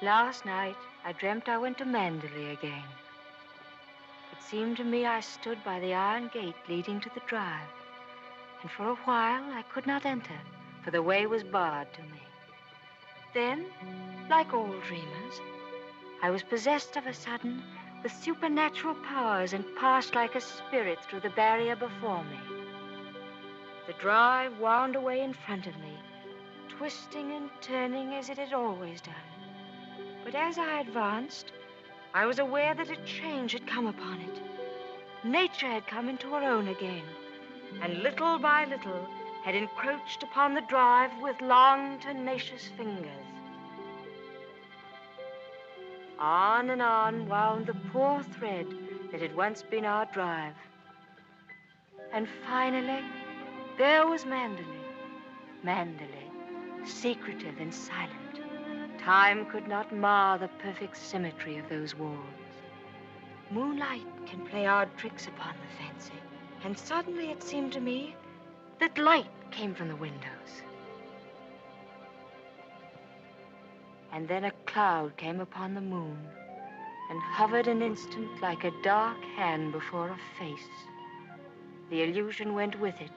Last night, I dreamt I went to Manderley again. It seemed to me I stood by the iron gate leading to the drive, and for a while I could not enter, for the way was barred to me. Then, like all dreamers, I was possessed of a sudden with supernatural powers and passed like a spirit through the barrier before me. The drive wound away in front of me, twisting and turning as it had always done. But as I advanced, I was aware that a change had come upon it. Nature had come into her own again, and little by little had encroached upon the drive with long, tenacious fingers. On and on wound the poor thread that had once been our drive. And finally, there was Manderley. Manderley, secretive and silent. Time could not mar the perfect symmetry of those walls. Moonlight can play odd tricks upon the fancy, and suddenly it seemed to me that light came from the windows. And then a cloud came upon the moon and hovered an instant like a dark hand before a face. The illusion went with it.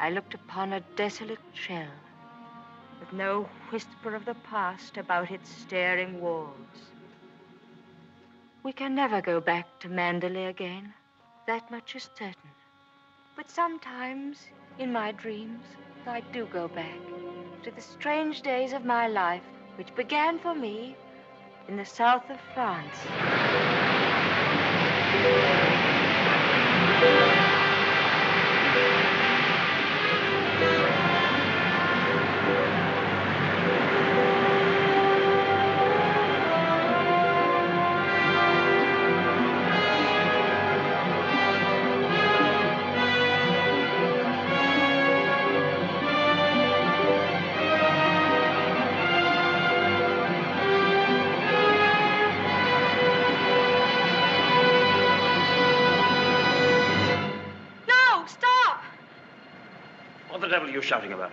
I looked upon a desolate shell with no whisper of the past about its staring walls. We can never go back to Manderley again. That much is certain. But sometimes, in my dreams, I do go back to the strange days of my life, which began for me in the south of France. What the devil are you shouting about?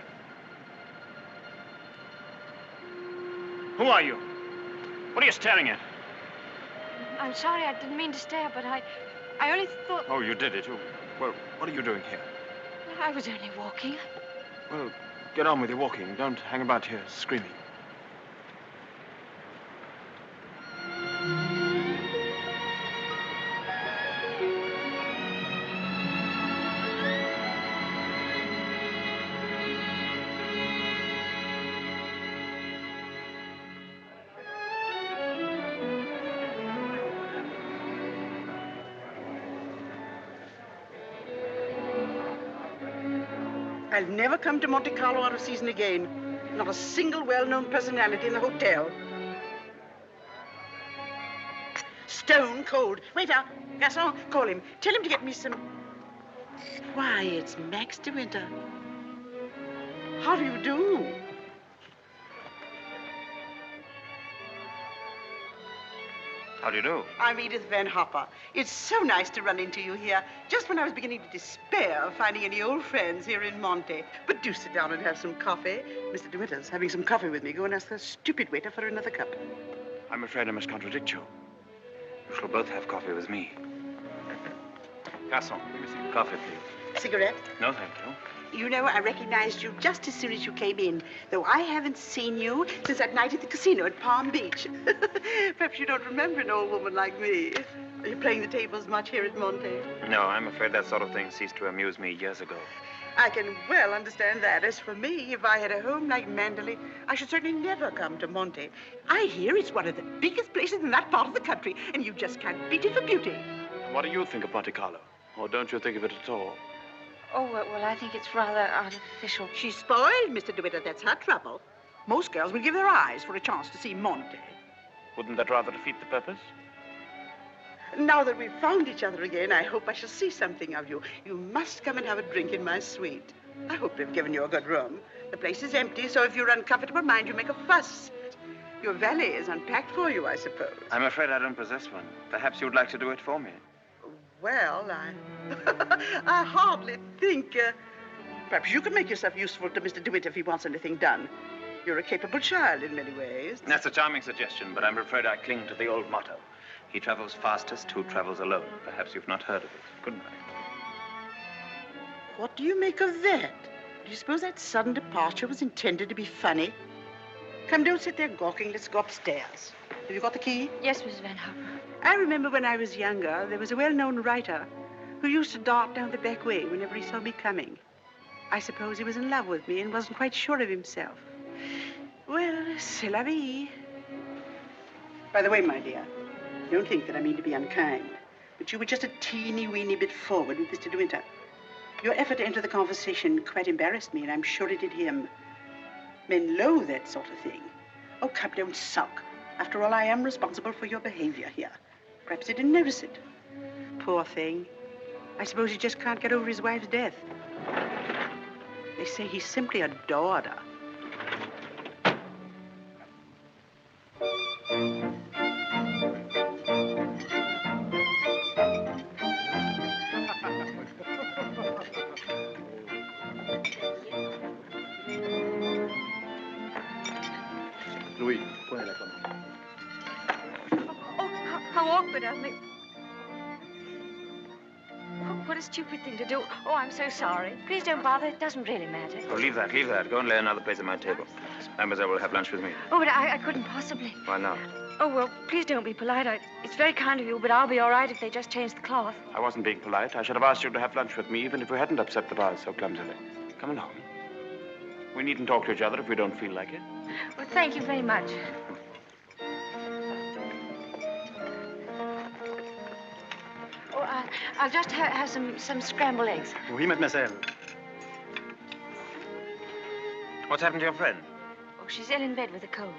Who are you? What are you staring at? I'm sorry, I didn't mean to stare, but I only thought... Oh, you did it. Well, what are you doing here? I was only walking. Well, get on with your walking. Don't hang about here screaming. I'll never come to Monte Carlo out of season again. Not a single well-known personality in the hotel. Stone cold. Waiter, garçon, call him. Tell him to get me some... Why, it's Max de Winter. How do you do? How do you do? I'm Edith Van Hopper. It's so nice to run into you here, just when I was beginning to despair of finding any old friends here in Monte. But do sit down and have some coffee. Mr. de Winter's having some coffee with me. Go and ask the stupid waiter for another cup. I'm afraid I must contradict you. You shall both have coffee with me. Garçon, let me see. Coffee, please. Cigarette? No, thank you. You know, I recognized you just as soon as you came in, though I haven't seen you since that night at the casino at Palm Beach. Perhaps you don't remember an old woman like me. Are you playing the tables much here at Monte? No, I'm afraid that sort of thing ceased to amuse me years ago. I can well understand that. As for me, if I had a home like Manderley, I should certainly never come to Monte. I hear it's one of the biggest places in that part of the country, and you just can't beat it for beauty. What do you think of Monte Carlo? Or don't you think of it at all? Oh, well, I think it's rather artificial. She's spoiled, Mr. de Winter. That's her trouble. Most girls will give their eyes for a chance to see Monte. Wouldn't that rather defeat the purpose? Now that we've found each other again, I hope I shall see something of you. You must come and have a drink in my suite. I hope they've given you a good room. The place is empty, so if you're uncomfortable, mind you make a fuss. Your valet is unpacked for you, I suppose. I'm afraid I don't possess one. Perhaps you would like to do it for me. Well, I hardly think... perhaps you could make yourself useful to Mr. de Winter if he wants anything done. You're a capable child in many ways. That's a charming suggestion, but I'm afraid I cling to the old motto. He travels fastest who travels alone. Perhaps you've not heard of it. Good night. What do you make of that? Do you suppose that sudden departure was intended to be funny? Come, don't sit there gawking. Let's go upstairs. Have you got the key? Yes, Miss Van Hopper. I remember when I was younger, there was a well-known writer who used to dart down the back way whenever he saw me coming. I suppose he was in love with me and wasn't quite sure of himself. Well, c'est la vie. By the way, my dear, don't think that I mean to be unkind, but you were just a teeny-weeny bit forward with Mr. de Winter. Your effort to enter the conversation quite embarrassed me, and I'm sure it did him. Men loathe that sort of thing. Oh, come, don't sulk. After all, I am responsible for your behavior here. Perhaps he didn't notice it. Poor thing. I suppose he just can't get over his wife's death. They say he simply adored her. Louis, prenez la commande. Oh, how awkward of me. What a stupid thing to do. Oh, I'm so sorry. Please don't bother. It doesn't really matter. Oh, leave that, leave that. Go and lay another place at my table. Mademoiselle will have lunch with me. Oh, but I couldn't possibly. Why not? Oh, well, please don't be polite. It's very kind of you, but I'll be all right if they just change the cloth. I wasn't being polite. I should have asked you to have lunch with me, even if we hadn't upset the vase so clumsily. Come along. We needn't talk to each other if we don't feel like it. Well, thank you very much. Oh, I'll just have some scrambled eggs. Oui, mademoiselle. What's happened to your friend? Oh, she's ill in bed with a cold.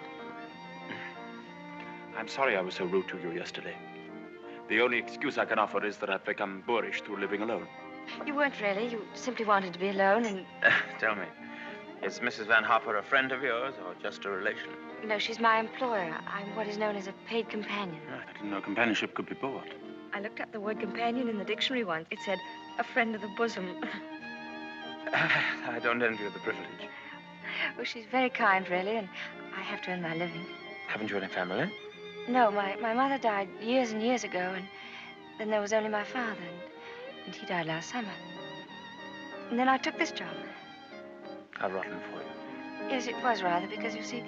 I'm sorry I was so rude to you yesterday. The only excuse I can offer is that I've become boorish through living alone. You weren't really. You simply wanted to be alone and... Tell me, is Mrs. Van Hopper a friend of yours or just a relation? No, she's my employer. I'm what is known as a paid companion. I didn't know companionship could be bought. I looked up the word companion in the dictionary once. It said, a friend of the bosom. I don't envy you the privilege. Well, she's very kind, really, and I have to earn my living. Haven't you any family? No, my mother died years and years ago, and then there was only my father, and he died last summer. And then I took this job. How rotten for you. Yes, it was rather, because, you see,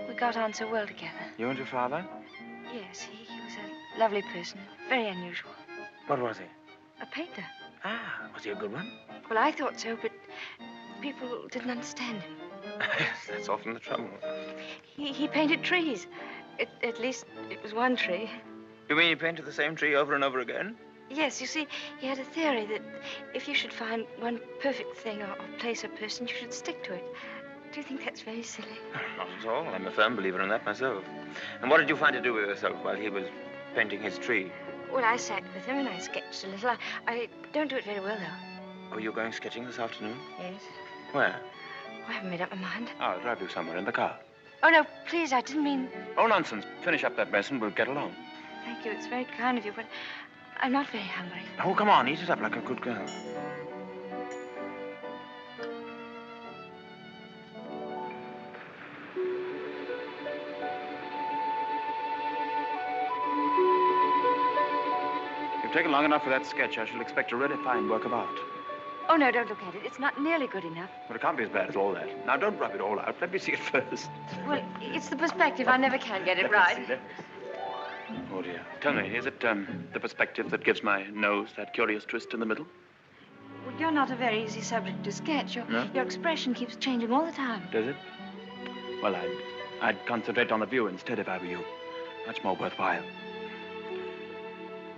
we got on so well together. You and your father? Yes, he was a lovely person, very unusual. What was he? A painter. Ah, was he a good one? Well, I thought so, but people didn't understand him. Yes, that's often the trouble. He painted trees. At least, it was one tree. You mean he painted the same tree over and over again? Yes, you see, he had a theory that if you should find one perfect thing or place or person, you should stick to it. Do you think that's very silly? Not at all. I'm a firm believer in that myself. And what did you find to do with yourself while he was painting his tree? Well, I sat with him and I sketched a little. I don't do it very well, though. Oh, you're going sketching this afternoon? Yes. Where? Oh, I haven't made up my mind. I'll drive you somewhere in the car. Oh, no, please, I didn't mean... Oh, nonsense. Finish up that mess and we'll get along. Thank you, it's very kind of you, but I'm not very hungry. Oh, come on, eat it up like a good girl. You've taken long enough for that sketch. I shall expect a really fine work of art. Oh, no, don't look at it. It's not nearly good enough. But it can't be as bad as all that. Now, don't rub it all out. Let me see it first. Well, it's the perspective. I never can get it Let me right. see, let me see. Oh, dear. Tell me, is it the perspective that gives my nose that curious twist in the middle? Well, you're not a very easy subject to sketch. Your expression keeps changing all the time. Does it? Well, I'd concentrate on the view instead if I were you. Much more worthwhile.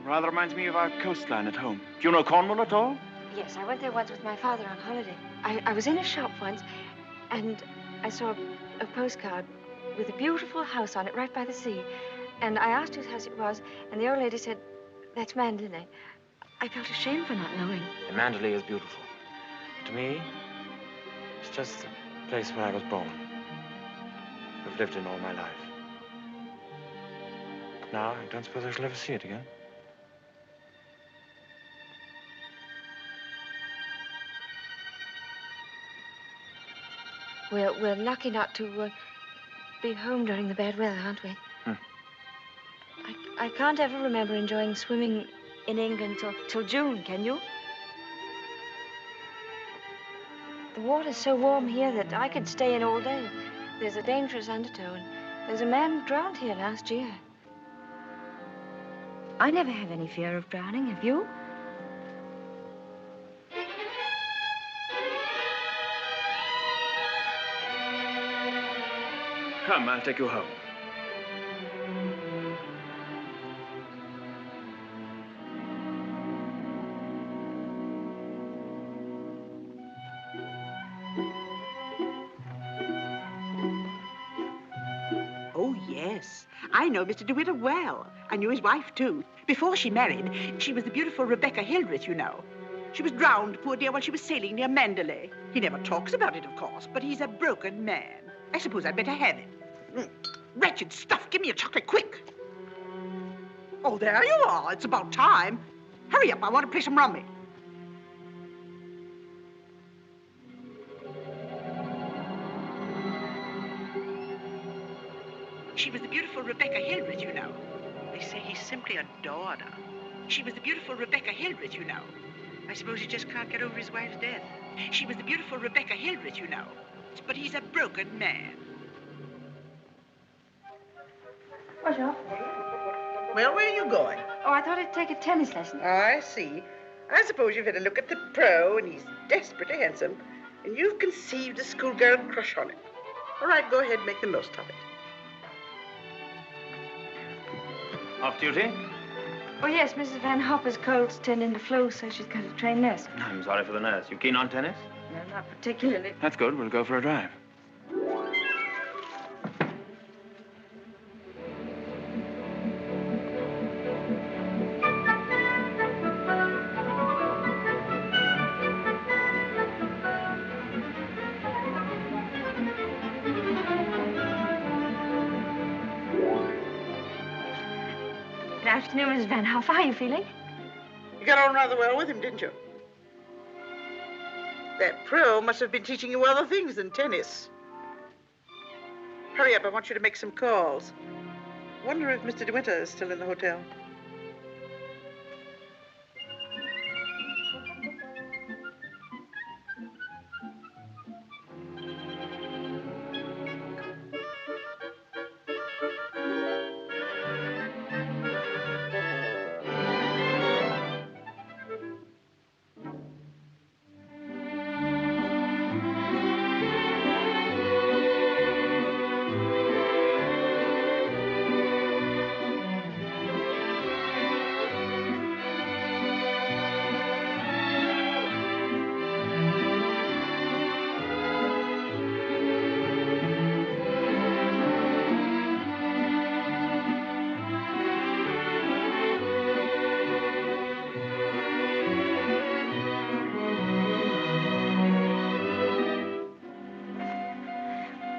Rather reminds me of our coastline at home. Do you know Cornwall at all? Yes, I went there once with my father on holiday. I was in a shop once, and I saw a postcard with a beautiful house on it right by the sea. And I asked whose house it was, and the old lady said, that's Manderley. I felt ashamed for not knowing. And Manderley is beautiful. To me, it's just the place where I was born. I've lived in all my life. Now, I don't suppose I shall ever see it again. We're lucky not to be home during the bad weather, aren't we? I can't ever remember enjoying swimming in England till June, can you? The water's so warm here that I could stay in all day. There's a dangerous undertow. There's a man drowned here last year. I never have any fear of drowning, have you? Come, I'll take you home. Oh, yes. I know Mr. de Winter well. I knew his wife, too. Before she married, she was the beautiful Rebecca Hildreth, you know. She was drowned, poor dear, while she was sailing near Manderley. He never talks about it, of course, but he's a broken man. I suppose I'd better have it. Wretched stuff. Give me a chocolate, quick. Oh, there you are. It's about time. Hurry up. I want to play some rummy. She was the beautiful Rebecca Hildreth, you know. They say he simply adored her. She was the beautiful Rebecca Hildreth, you know. I suppose he just can't get over his wife's death. She was the beautiful Rebecca Hildreth, you know. But he's a broken man. Bonjour. Well, where are you going? Oh, I thought I'd take a tennis lesson. Oh, I see. I suppose you've had a look at the pro, and he's desperately handsome, and you've conceived a schoolgirl crush on him. All right, go ahead and make the most of it. Off duty? Oh, yes, Mrs. Van Hopper's cold's turned into flu, so she's got to train nurse. I'm sorry for the nurse. You keen on tennis? No, not particularly. That's good. We'll go for a drive. Good afternoon, Mrs. Van Hoff. How are you feeling? You got on rather well with him, didn't you? That pro must have been teaching you other things than tennis. Hurry up, I want you to make some calls. Wonder if Mr. de Winter is still in the hotel.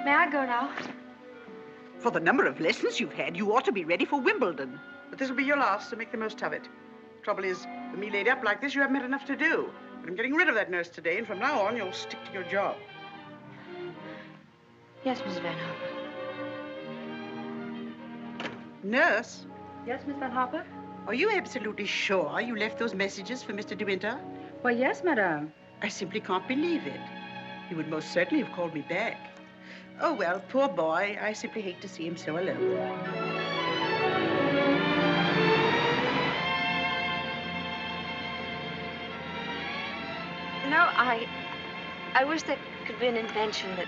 May I go now? For the number of lessons you've had, you ought to be ready for Wimbledon. But this will be your last, so make the most of it. Trouble is, with me laid up like this, you haven't had enough to do. But I'm getting rid of that nurse today, and from now on, you'll stick to your job. Yes, Miss Van Harper. Nurse? Yes, Miss Van Harper? Are you absolutely sure you left those messages for Mr. De Winter? Why, yes, madame. I simply can't believe it. He would most certainly have called me back. Oh, well, poor boy. I simply hate to see him so alone. You know, I wish there could be an invention that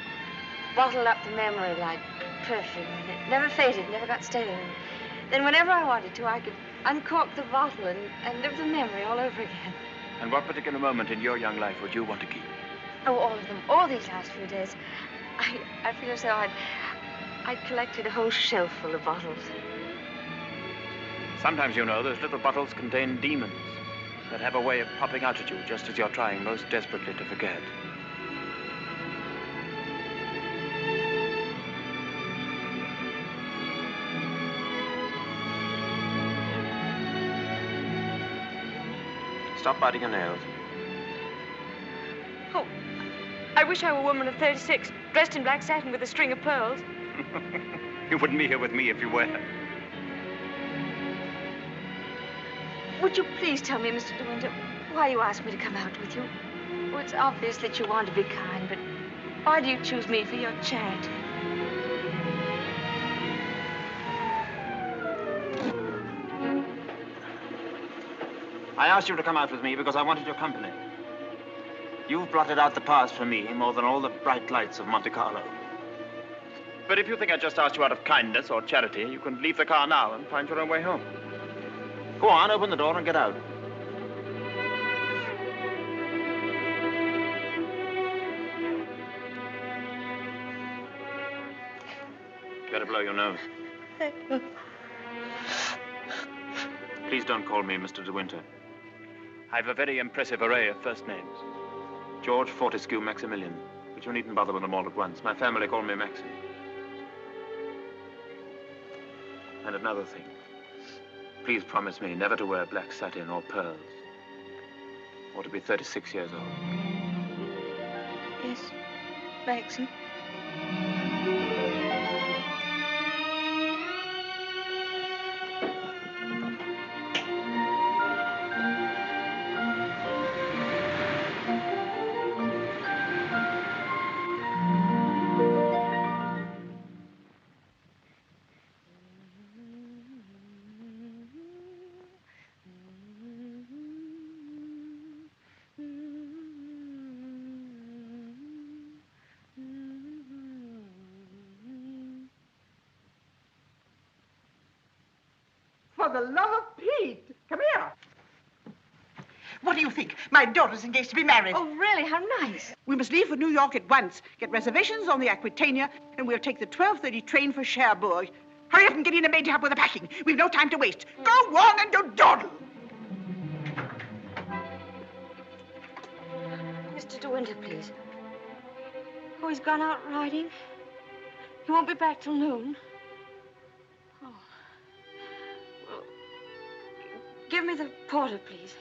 bottled up the memory like perfume, and it never faded, never got stale. And then whenever I wanted to, I could uncork the bottle and live the memory all over again. And what particular moment in your young life would you want to keep? Oh, all of them, all these last few days. I feel as though I'd collected a whole shelf full of bottles. Sometimes, you know, those little bottles contain demons that have a way of popping out at you just as you're trying most desperately to forget. Stop biting your nails. Oh, I wish I were a woman of 36, dressed in black satin with a string of pearls. You wouldn't be here with me if you were. Would you please tell me, Mr. De Winter, why you asked me to come out with you? Oh, it's obvious that you want to be kind, but why do you choose me for your charity? I asked you to come out with me because I wanted your company. You've blotted out the past for me more than all the bright lights of Monte Carlo. But if you think I just asked you out of kindness or charity, you can leave the car now and find your own way home. Go on, open the door and get out. Better blow your nose. Please don't call me Mr. De Winter. I've a very impressive array of first names. George, Fortescue, Maximilian. But you needn't bother with them all at once. My family call me Maxim. And another thing. Please promise me never to wear black satin or pearls. Or to be 36 years old. Yes, Maxim. For the love of Pete, come here. What do you think? My daughter's engaged to be married. Oh, really? How nice. We must leave for New York at once. Get reservations on the Aquitania, and we'll take the 12:30 train for Cherbourg. Hurry up and get in a maid to help with the packing. We've no time to waste. Go on and don't dawdle. Mr. De Winter, please. Oh, he's gone out riding. He won't be back till noon. Oh. Well, give me the porter, please.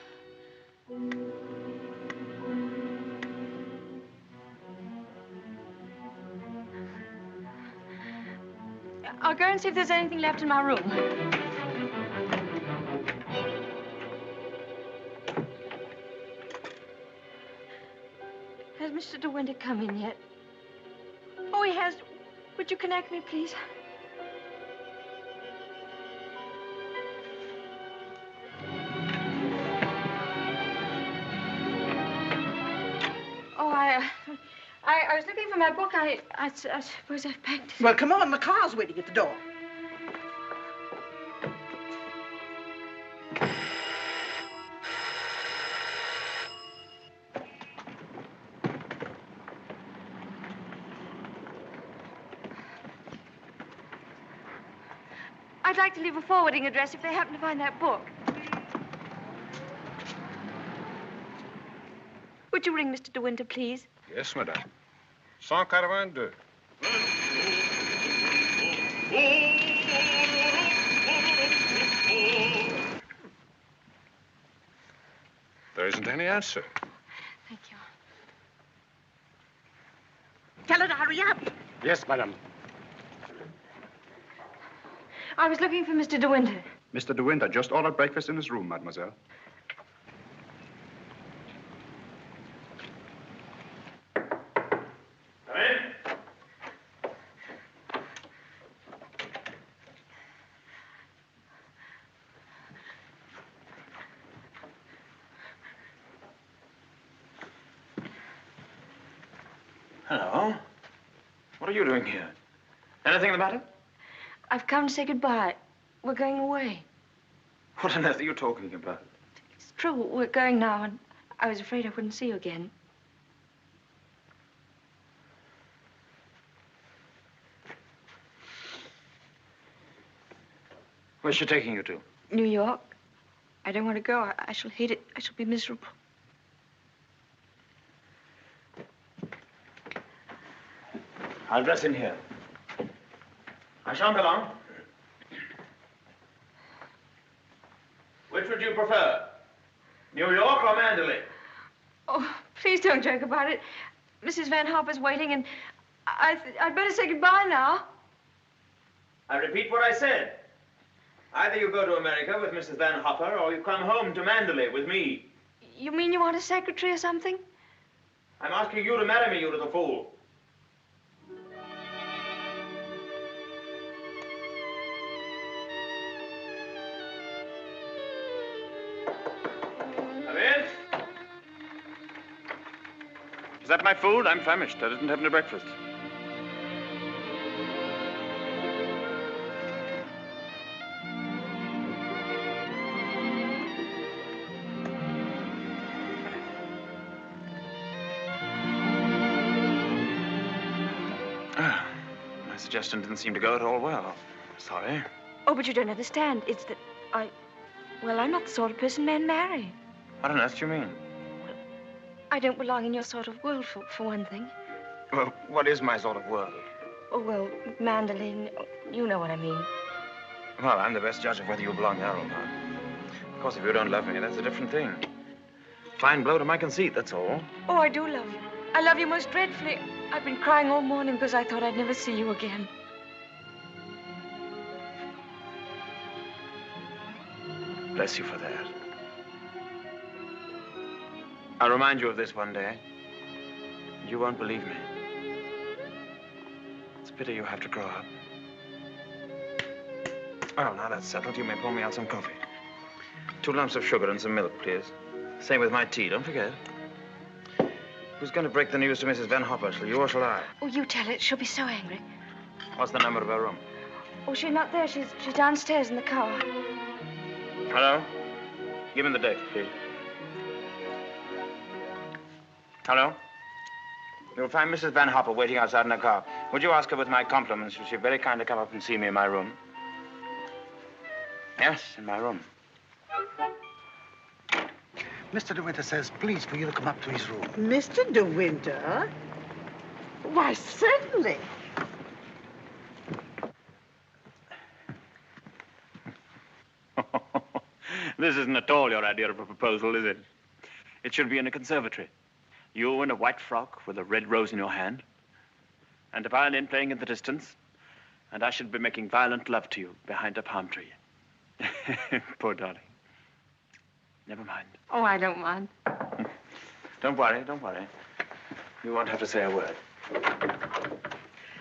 I'll go and see if there's anything left in my room. Has Mr. De Winter come in yet? Oh, he has. Would you connect me, please? Oh, I was looking for my book. I suppose I've packed it. Well, come on. The car's waiting at the door. I'd like to leave a forwarding address if they happen to find that book. Would you ring Mr. De Winter, please? Yes, madame. 182. There isn't any answer. Thank you. Tell her to hurry up. Yes, madam. I was looking for Mr. De Winter. Mr. De Winter just ordered breakfast in his room, mademoiselle. Come in. Hello. What are you doing here? Anything the matter? I've come to say goodbye. We're going away. What on earth are you talking about? It's true, we're going now, and I was afraid I wouldn't see you again. Where's she taking you to? New York. I don't want to go. I shall hate it. I shall be miserable. I'll dress in here. I shan't be long. Which would you prefer? New York or Manderley? Oh, please don't joke about it. Mrs. Van Hopper's waiting, and I'd better say goodbye now. I repeat what I said. Either you go to America with Mrs. Van Hopper, or you come home to Manderley with me. You mean you want a secretary or something? I'm asking you to marry me, you little fool. Come in. Is that my food? I'm famished. I didn't have any breakfast. My suggestion didn't seem to go at all well. Sorry. Oh, but you don't understand. It's that well, I'm not the sort of person men marry. What on earth do you mean? I don't belong in your sort of world, for one thing. Well, what is my sort of world? Oh, well, Manderley, you know what I mean. Well, I'm the best judge of whether you belong there or not. Of course, if you don't love me, that's a different thing. Fine blow to my conceit, that's all. Oh, I do love you. I love you most dreadfully. I've been crying all morning because I thought I'd never see you again. Bless you for that. I'll remind you of this one day. You won't believe me. It's a pity you have to grow up. Oh, now that's settled. You may pour me out some coffee. 2 lumps of sugar and some milk, please. Same with my tea, don't forget. Who's going to break the news to Mrs. Van Hopper? Shall you or shall I? Oh, you tell it. She'll be so angry. What's the number of her room? Oh, she's not there. She's downstairs in the car. Hello? Give me the date, please. Hello? You'll find Mrs. Van Hopper waiting outside in her car. Would you ask her with my compliments if she'd very kindly come up and see me in my room? Yes, in my room. Mr. De Winter says, please, for you to come up to his room. Mr. De Winter? Why, certainly. This isn't at all your idea of a proposal, is it? It should be in a conservatory. You in a white frock with a red rose in your hand, and a violin playing in the distance, and I should be making violent love to you behind a palm tree. Poor darling. Never mind. Oh, I don't mind. Don't worry, don't worry. You won't have to say a word.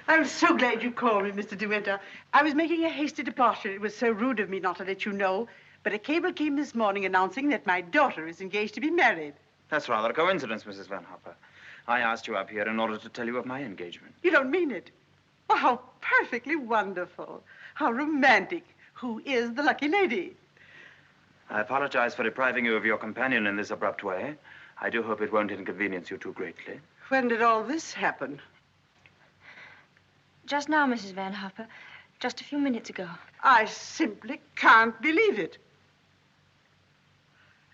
I'm so glad you called me, Mr. De Winter. I was making a hasty departure. It was so rude of me not to let you know. But a cable came this morning announcing that my daughter is engaged to be married. That's rather a coincidence, Mrs. Van Hopper. I asked you up here in order to tell you of my engagement. You don't mean it? Oh, how perfectly wonderful. How romantic. Who is the lucky lady? I apologize for depriving you of your companion in this abrupt way. I do hope it won't inconvenience you too greatly. When did all this happen? Just now, Mrs. Van Hopper. Just a few minutes ago. I simply can't believe it.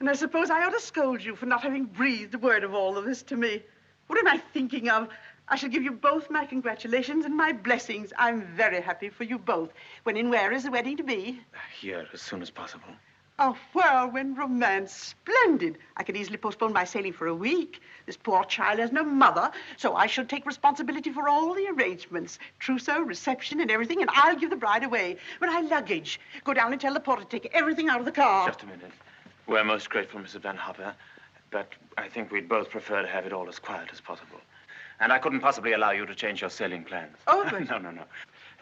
And I suppose I ought to scold you for not having breathed a word of all of this to me. What am I thinking of? I shall give you both my congratulations and my blessings. I'm very happy for you both. When and where is the wedding to be? Here, as soon as possible. A whirlwind romance. Splendid. I could easily postpone my sailing for a week. This poor child has no mother, so I shall take responsibility for all the arrangements. Trousseau, reception, and everything, and I'll give the bride away. My luggage. Go down and tell the porter to take everything out of the car. Just a minute. We're most grateful, Mrs. Van Hopper, but I think we'd both prefer to have it all as quiet as possible. And I couldn't possibly allow you to change your sailing plans. Oh, but... No.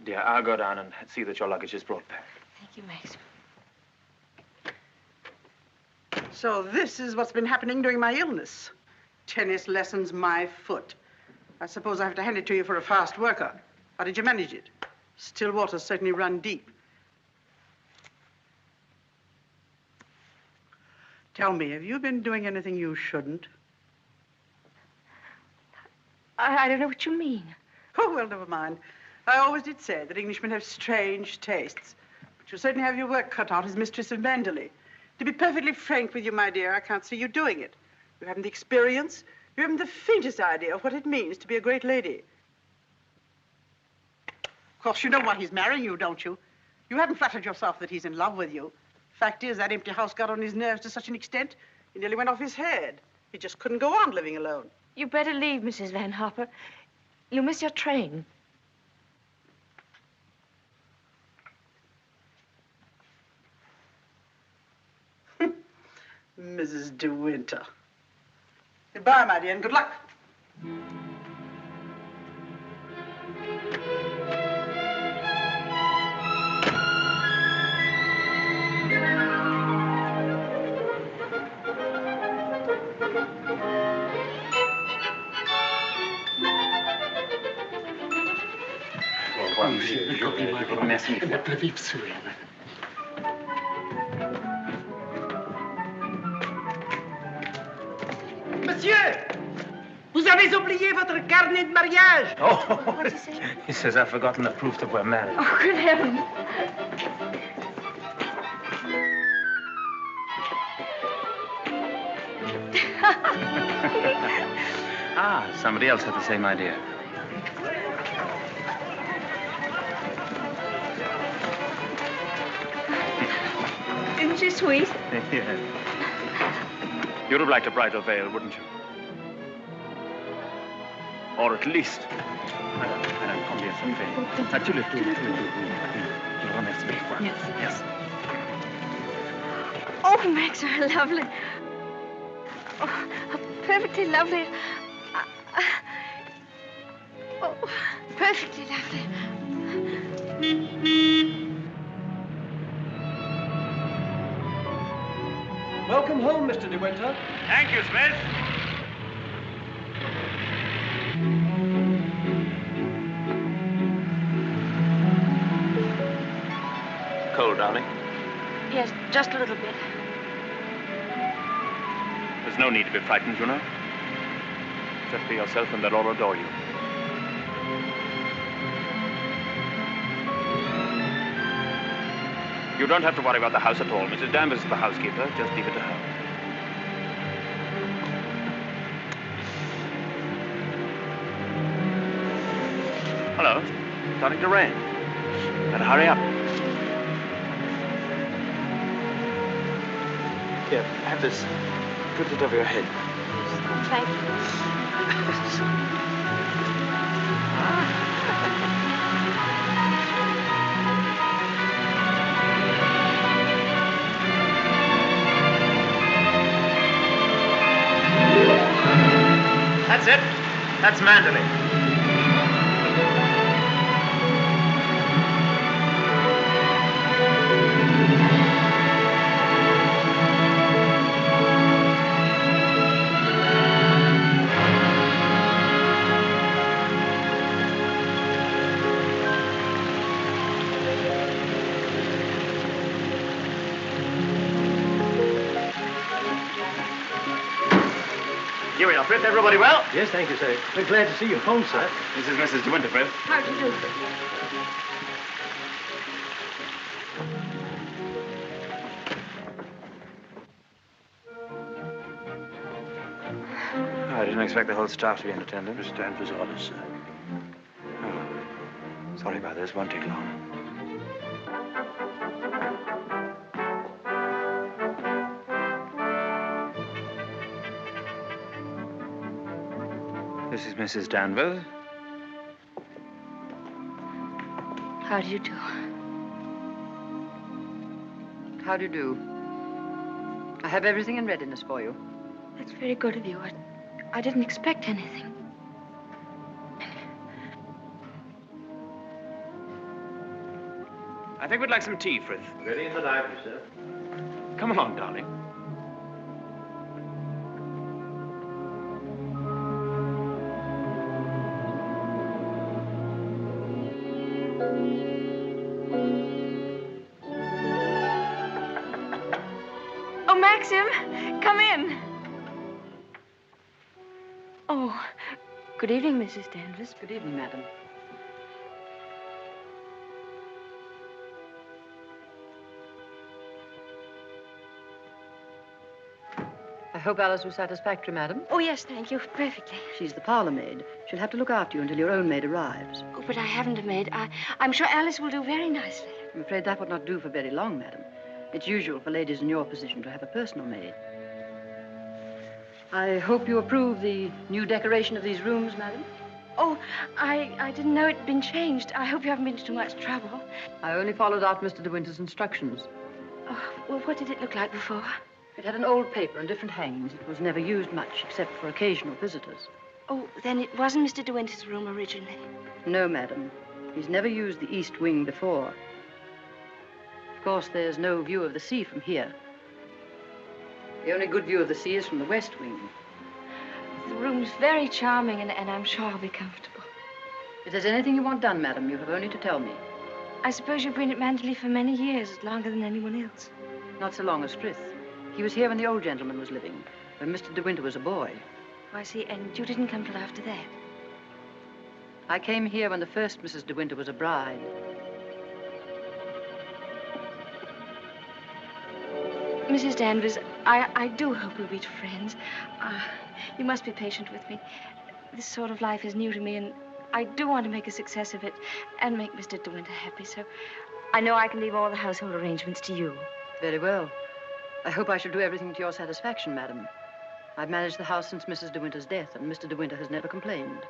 Dear, I'll go down and see that your luggage is brought back. Thank you, Maxim. So this is what's been happening during my illness. Tennis lessons, my foot. I suppose I have to hand it to you for a fast worker. How did you manage it? Still waters certainly run deep. Tell me, have you been doing anything you shouldn't? I don't know what you mean. Oh, well, never mind. I always did say that Englishmen have strange tastes. But you certainly have your work cut out as mistress of Manderley. To be perfectly frank with you, my dear, I can't see you doing it. You haven't the experience. You haven't the faintest idea of what it means to be a great lady. Of course, you know why he's marrying you, don't you? You haven't flattered yourself that he's in love with you. Fact is, that empty house got on his nerves to such an extent, he nearly went off his head. He just couldn't go on living alone. You better leave, Mrs. Van Hopper. You'll miss your train. Mrs. De Winter. Goodbye, my dear, and good luck. Merci. Monsieur, vous avez oublié votre carnet de mariage. Oh, What did he say? He says I've forgotten the proof that we're married. Oh, good heavens. Somebody else had the same idea. Isn't she sweet? Yes. You'd have liked a bridal veil, wouldn't you? Or at least... Madame, combien ça me fait? Tous les deux. Je vous remercie mille fois. Yes. Oh, Max, how lovely. Oh, how perfectly lovely. Oh, perfectly lovely. Welcome home, Mr. De Winter. Thank you, Smith. Cold, darling? Yes, just a little bit. There's no need to be frightened, you know. Just be yourself and they'll all adore you. You don't have to worry about the house at all. Mrs. Danvers is the housekeeper. Just leave it to her. Hello. Starting to rain. Better hurry up. Here, have this. Put it over your head. Thank you. That's it. That's Manderley. Here we are, Fritz. Everybody well? Yes, thank you, sir. We're glad to see you home, sir. This is Mrs. De Winter, Fritz. How do you do? I didn't expect the whole staff to be in attendance. Mr. Danvers' orders, sir. Oh. Sorry about this. Won't take long. This is Mrs. Danvers. How do you do? How do you do? I have everything in readiness for you. That's very good of you. I didn't expect anything. I think we'd like some tea, Frith. Ready in the library, sir. Come along, darling. Oh, Maxim, come in. Oh, good evening, Mrs. Danvers. Good evening, madam. I hope Alice was satisfactory, madam. Oh, yes, thank you. Perfectly. She's the parlor maid. She'll have to look after you until your own maid arrives. Oh, but I haven't a maid. I'm sure Alice will do very nicely. I'm afraid that would not do for very long, madam. It's usual for ladies in your position to have a personal maid. I hope you approve the new decoration of these rooms, madam. Oh, I didn't know it'd been changed. I hope you haven't been to too much trouble. I only followed out Mr. De Winter's instructions. Oh, well, what did it look like before? It had an old paper and different hangings. It was never used much, except for occasional visitors. Oh, then it wasn't Mr. De Winter's room originally. No, madam. He's never used the east wing before. Of course, there's no view of the sea from here. The only good view of the sea is from the west wing. The room's very charming, and I'm sure I'll be comfortable. If there's anything you want done, madam, you have only to tell me. I suppose you've been at Manderley for many years, longer than anyone else. Not so long as Frith. He was here when the old gentleman was living, when Mr. De Winter was a boy. Oh, I see. And you didn't come till after that? I came here when the first Mrs. De Winter was a bride. Mrs. Danvers, I do hope we'll be friends. You must be patient with me. This sort of life is new to me, and I do want to make a success of it and make Mr. De Winter happy, so I know I can leave all the household arrangements to you. Very well. I hope I shall do everything to your satisfaction, madam. I've managed the house since Mrs. De Winter's death, and Mr. De Winter has never complained.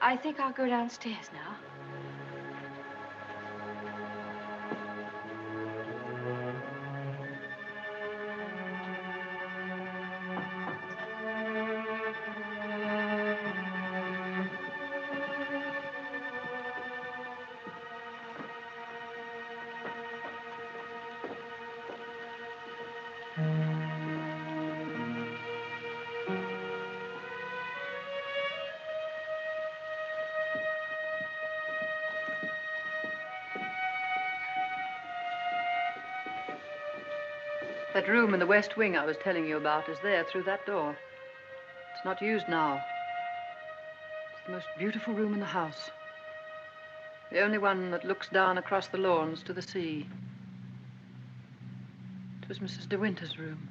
I think I'll go downstairs now. That room in the west wing I was telling you about is there through that door. It's not used now. It's the most beautiful room in the house. The only one that looks down across the lawns to the sea. It was Mrs. De Winter's room.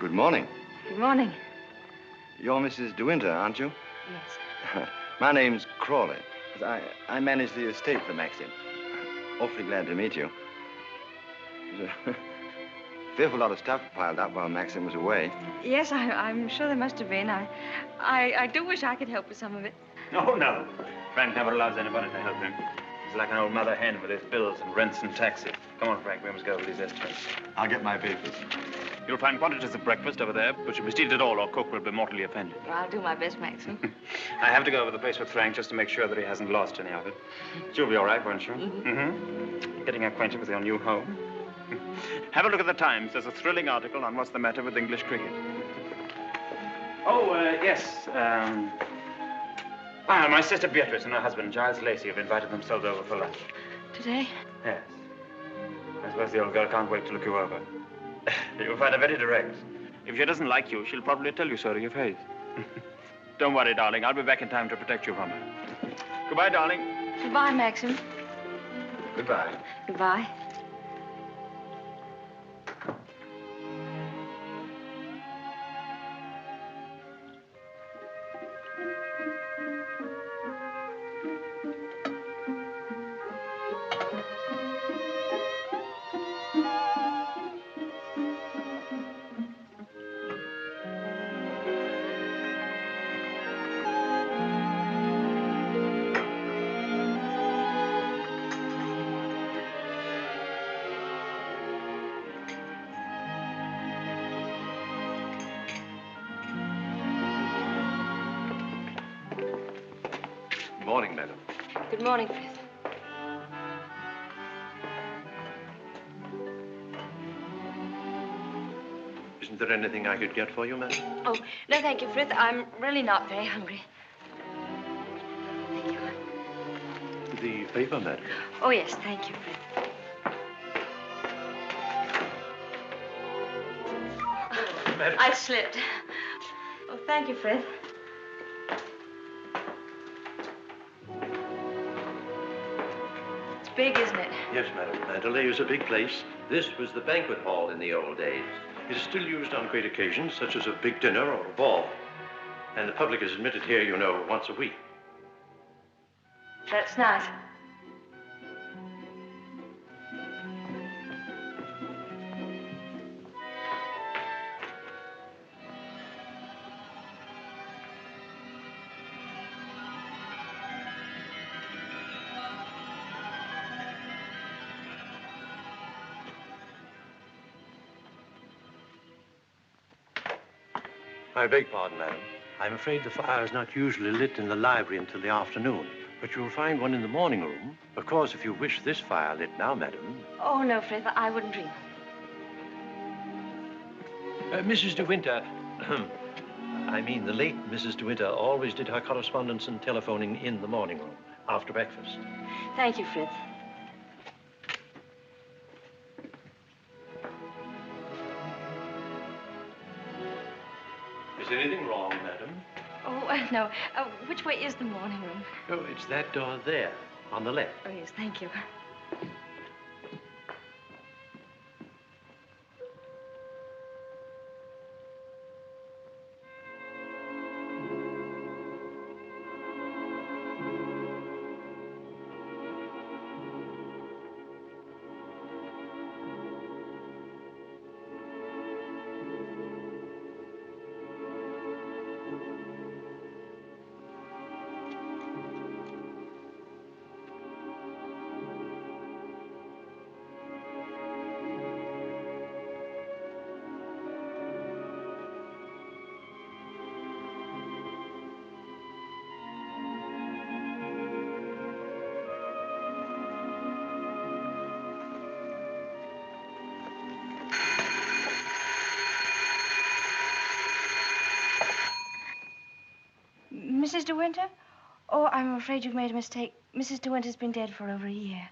Good morning. Good morning. You're Mrs. De Winter, aren't you? Yes. My name's Crawley. I manage the estate for Maxim. Awfully glad to meet you. There's a fearful lot of stuff piled up while Maxim was away. Yes, I'm sure there must have been. I do wish I could help with some of it. Oh, no. Frank never allows anybody to help him. He's like an old mother hen with his bills and rents and taxes. Come on, Frank, we must go over these estimates. I'll get my papers. You'll find quantities of breakfast over there, but you must eat it all or cook will be mortally offended. Well, I'll do my best, Maxim. I have to go over the place with Frank just to make sure that he hasn't lost any of it. You'll be all right, won't you? Getting acquainted with your new home. Have a look at the Times. There's a thrilling article on what's the matter with English cricket. Oh, yes. My sister Beatrice and her husband, Giles Lacey, have invited themselves over for lunch. Today? Yes. I suppose the old girl can't wait to look you over. You'll find her very direct. If she doesn't like you, she'll probably tell you so to your face. Don't worry, darling. I'll be back in time to protect you from her. Goodbye, darling. Goodbye, Maxim. Goodbye. Goodbye. Good morning, madam. Good morning, Frith. Isn't there anything I could get for you, madam? Oh, no, thank you, Frith. I'm really not very hungry. Thank you. The paper, madam. Oh, yes, thank you, Frith. Madam. I slipped. Oh, thank you, Frith. It's big, isn't it? Yes, madam. Manderley is a big place. This was the banquet hall in the old days. It is still used on great occasions, such as a big dinner or a ball. And the public is admitted here, you know, once a week. That's nice. I beg pardon, madam. I'm afraid the fire is not usually lit in the library until the afternoon, but you'll find one in the morning room. Of course, if you wish this fire lit now, madam. Oh, no, Frith, I wouldn't dream. Mrs. De Winter, I mean the late Mrs. De Winter always did her correspondence and telephoning in the morning room, after breakfast. Thank you, Frith. Is anything wrong, madam? Oh, no. Which way is the morning room? Oh, it's that door there, on the left. Oh, yes, thank you. Mrs. De Winter? Oh, I'm afraid you've made a mistake. Mrs. De Winter's been dead for over a year.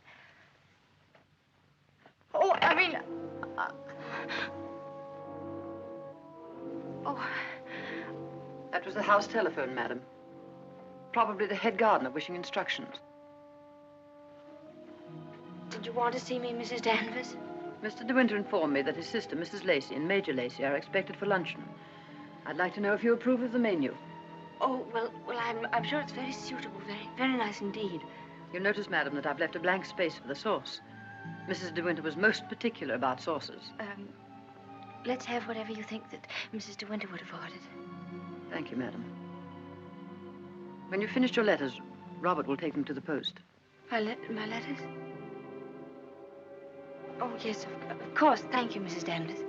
Oh, I mean... Oh, that was the house telephone, madam. Probably the head gardener wishing instructions. Did you want to see me, Mrs. Danvers? Mr. de Winter informed me that his sister, Mrs. Lacey, and Major Lacey are expected for luncheon. I'd like to know if you approve of the menu. Oh, well, I'm sure it's very suitable, very nice indeed. You'll notice, madam, that I've left a blank space for the sauce. Mrs. de Winter was most particular about sauces. Let's have whatever you think that Mrs. de Winter would have ordered. Thank you, madam. When you've finished your letters, Robert will take them to the post. My letters? Oh, yes, of course. Thank you, Mrs. Danvers.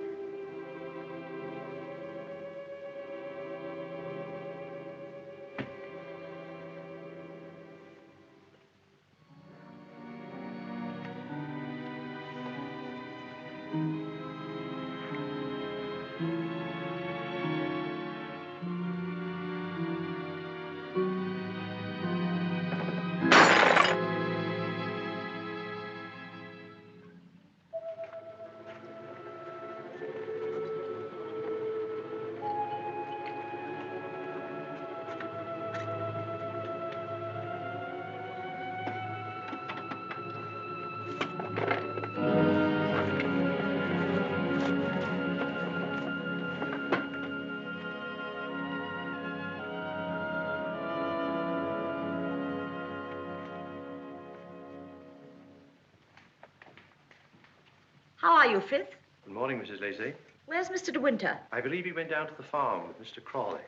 How are you, Frith? Good morning, Mrs. Lacey. Where's Mr. de Winter? I believe he went down to the farm with Mr. Crawley.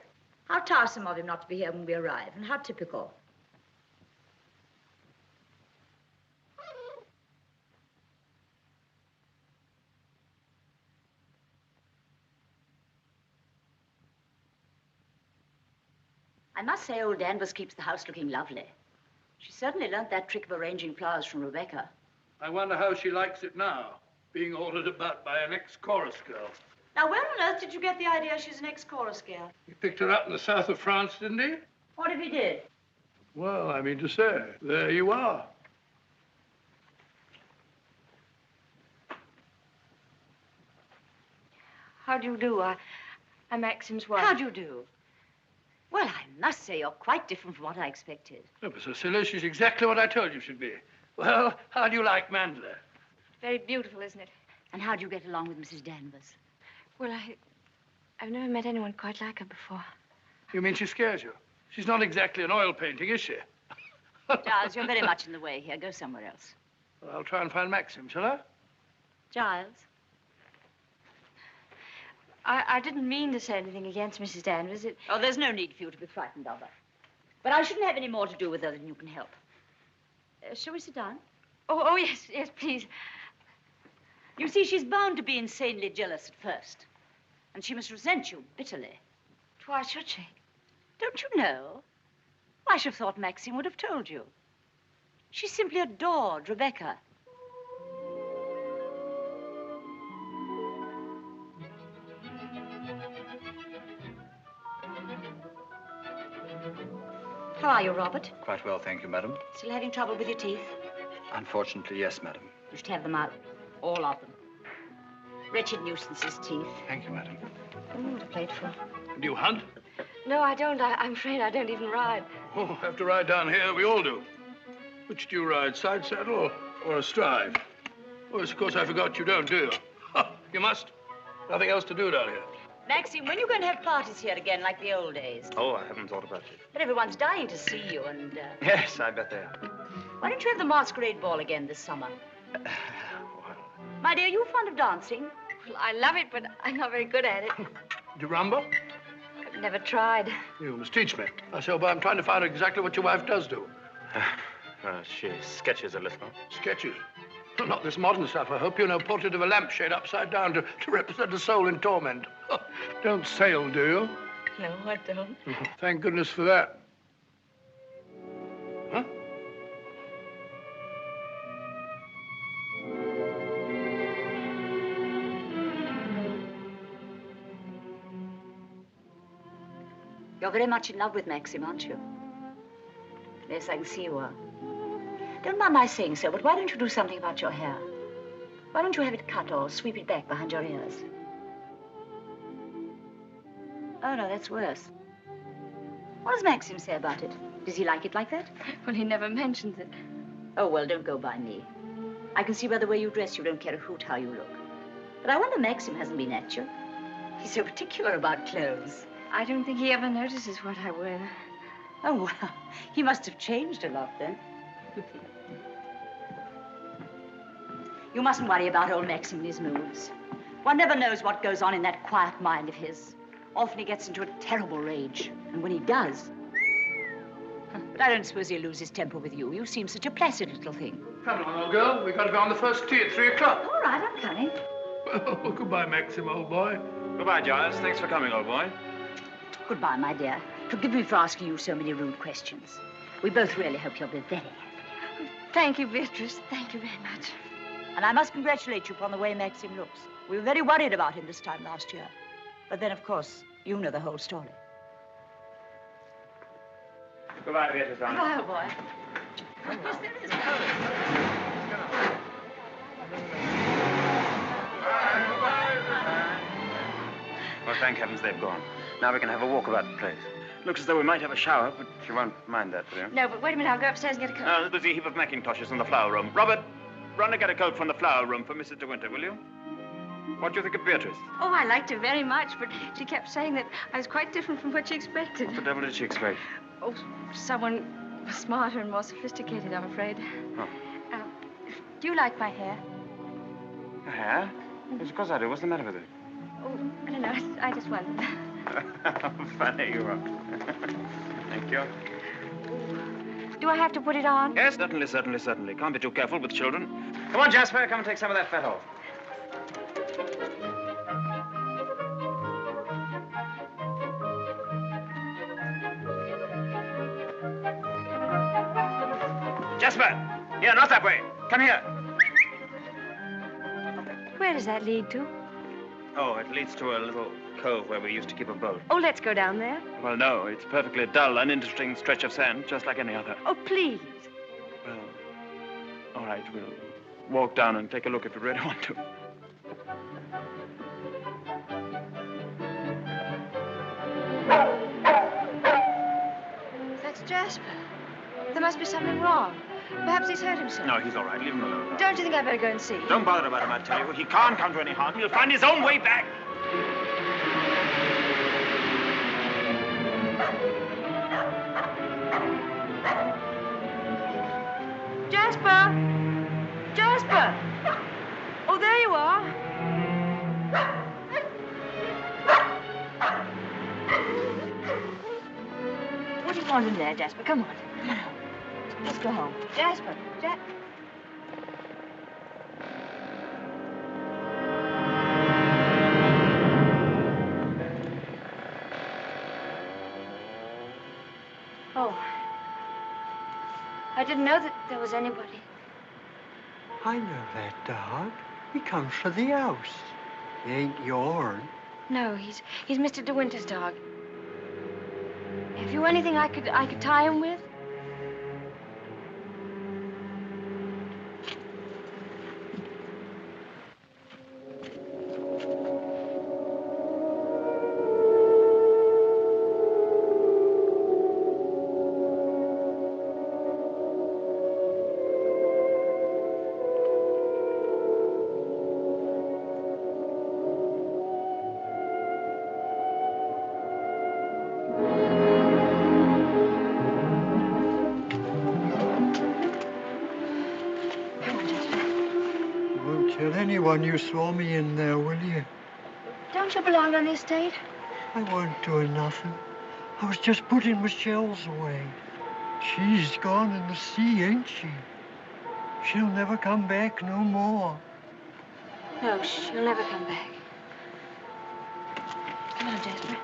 How tiresome of him not to be here when we arrive, and how typical. I must say old Danvers keeps the house looking lovely. She certainly learnt that trick of arranging flowers from Rebecca. I wonder how she likes it now, being ordered about by an ex-chorus girl. Now, where on earth did you get the idea she's an ex-chorus girl? He picked her up in the south of France, didn't he? What if he did? Well, I mean to say, there you are. How do you do? I'm Maxim's wife. How do you do? Well, I must say you're quite different from what I expected. Oh, but Cecilia, she's exactly what I told you she'd be. Well, how do you like Manderley? Very beautiful, isn't it? And how do you get along with Mrs. Danvers? Well, I've never met anyone quite like her before. You mean she scares you? She's not exactly an oil painting, is she? Giles, you're very much in the way here. Go somewhere else. Well, I'll try and find Maxim, shall I? Giles? I didn't mean to say anything against Mrs. Danvers. Oh, there's no need for you to be frightened of her. But I shouldn't have any more to do with her than you can help. Shall we sit down? Oh, yes, please. You see, she's bound to be insanely jealous at first. And she must resent you bitterly. Why should she? Don't you know? I should have thought Maxim would have told you. She simply adored Rebecca. How are you, Robert? Quite well, thank you, madam. Still having trouble with your teeth? Unfortunately, yes, madam. You should have them out. All of them. Wretched nuisances, teeth. Thank you, madam. Oh, what a plateful. Do you hunt? No, I don't. I'm afraid I don't even ride. Oh, have to ride down here. We all do. Which do you ride, side saddle or astride? Oh, yes, of course, I forgot you don't, do you? You must. Nothing else to do down here. Maxim, when are you going to have parties here again, like the old days? Oh, I haven't thought about it. But everyone's dying to see you, and... Yes, I bet they are. Why don't you have the masquerade ball again this summer? My dear, are you fond of dancing? Well, I love it, but I'm not very good at it. Do you rumble? I've never tried. You must teach me. I say, but I'm trying to find out exactly what your wife does do. She sketches a little. Sketches? Not this modern stuff, I hope. You know, portrait of a lampshade upside down to represent a soul in torment. Don't sail, do you? No, I don't. Thank goodness for that. Huh? You're very much in love with Maxim, aren't you? Yes, I can see you are. Don't mind my saying so, but why don't you do something about your hair? Why don't you have it cut or sweep it back behind your ears? Oh, no, that's worse. What does Maxim say about it? Does he like it like that? Well, he never mentions it. Oh, well, don't go by me. I can see by the way you dress you don't care a hoot how you look. But I wonder Maxim hasn't been at you. He's so particular about clothes. I don't think he ever notices what I wear. Oh, well, he must have changed a lot then. You mustn't worry about old Maxim and his moods. One never knows what goes on in that quiet mind of his. Often he gets into a terrible rage. And when he does... But I don't suppose he'll lose his temper with you. You seem such a placid little thing. Come along, old girl. We've got to go on the first tee at 3 o'clock. All right, I'm coming. Well, goodbye, Maxim, old boy. Goodbye, Giles. Thanks for coming, old boy. Goodbye, my dear. Forgive me for asking you so many rude questions. We both really hope you'll be very happy. Thank you, Beatrice. Thank you very much. And I must congratulate you upon the way Maxim looks. We were very worried about him this time last year. But then, of course, you know the whole story. Goodbye, Beatrice, darling. Goodbye, old boy. Yes, there is. Well, thank heavens they've gone. Now we can have a walk about the place. Looks as though we might have a shower, but you won't mind that, will you? No, but wait a minute. I'll go upstairs and get a coat. There's a heap of mackintoshes in the flower room. Robert, run and get a coat from the flower room for Mrs. de Winter, will you? What do you think of Beatrice? Oh, I liked her very much, but she kept saying that I was quite different from what she expected. What the devil did she expect? Oh, someone smarter and more sophisticated, I'm afraid. Oh. Do you like my hair? Your hair? Yes, of course I do. What's the matter with it? Oh, I don't know. I just wondered. How funny you are. Thank you. Do I have to put it on? Yes, certainly. Can't be too careful with children. Come on, Jasper. Come and take some of that fat off. Jasper! Here, not that way. Come here. Where does that lead to? Oh, it leads to a little cove where we used to keep a boat. Oh, let's go down there. Well, no, it's a perfectly dull, uninteresting stretch of sand, just like any other. Oh, please. Well, all right, we'll walk down and take a look if you really want to. That's Jasper. There must be something wrong. Perhaps he's hurt himself. No, he's all right. Leave him alone. Don't you think I'd better go and see? Don't bother about him, I tell you. He can't come to any harm. He'll find his own way back. Jasper! Jasper! Oh, there you are. What do you want in there, Jasper? Come on. Come on. Let's go home. Jasper. Oh. I didn't know that there was anybody. I know that dog. He comes for the house. He ain't yourn. No, he's Mr. de Winter's dog. Have you anything I could tie him with? Anyone you saw me in there, will you? Don't you belong on the estate? I weren't doing nothing. I was just putting my shells away. She's gone in the sea, ain't she? She'll never come back no more. No, she'll never come back. Come on, Jasper.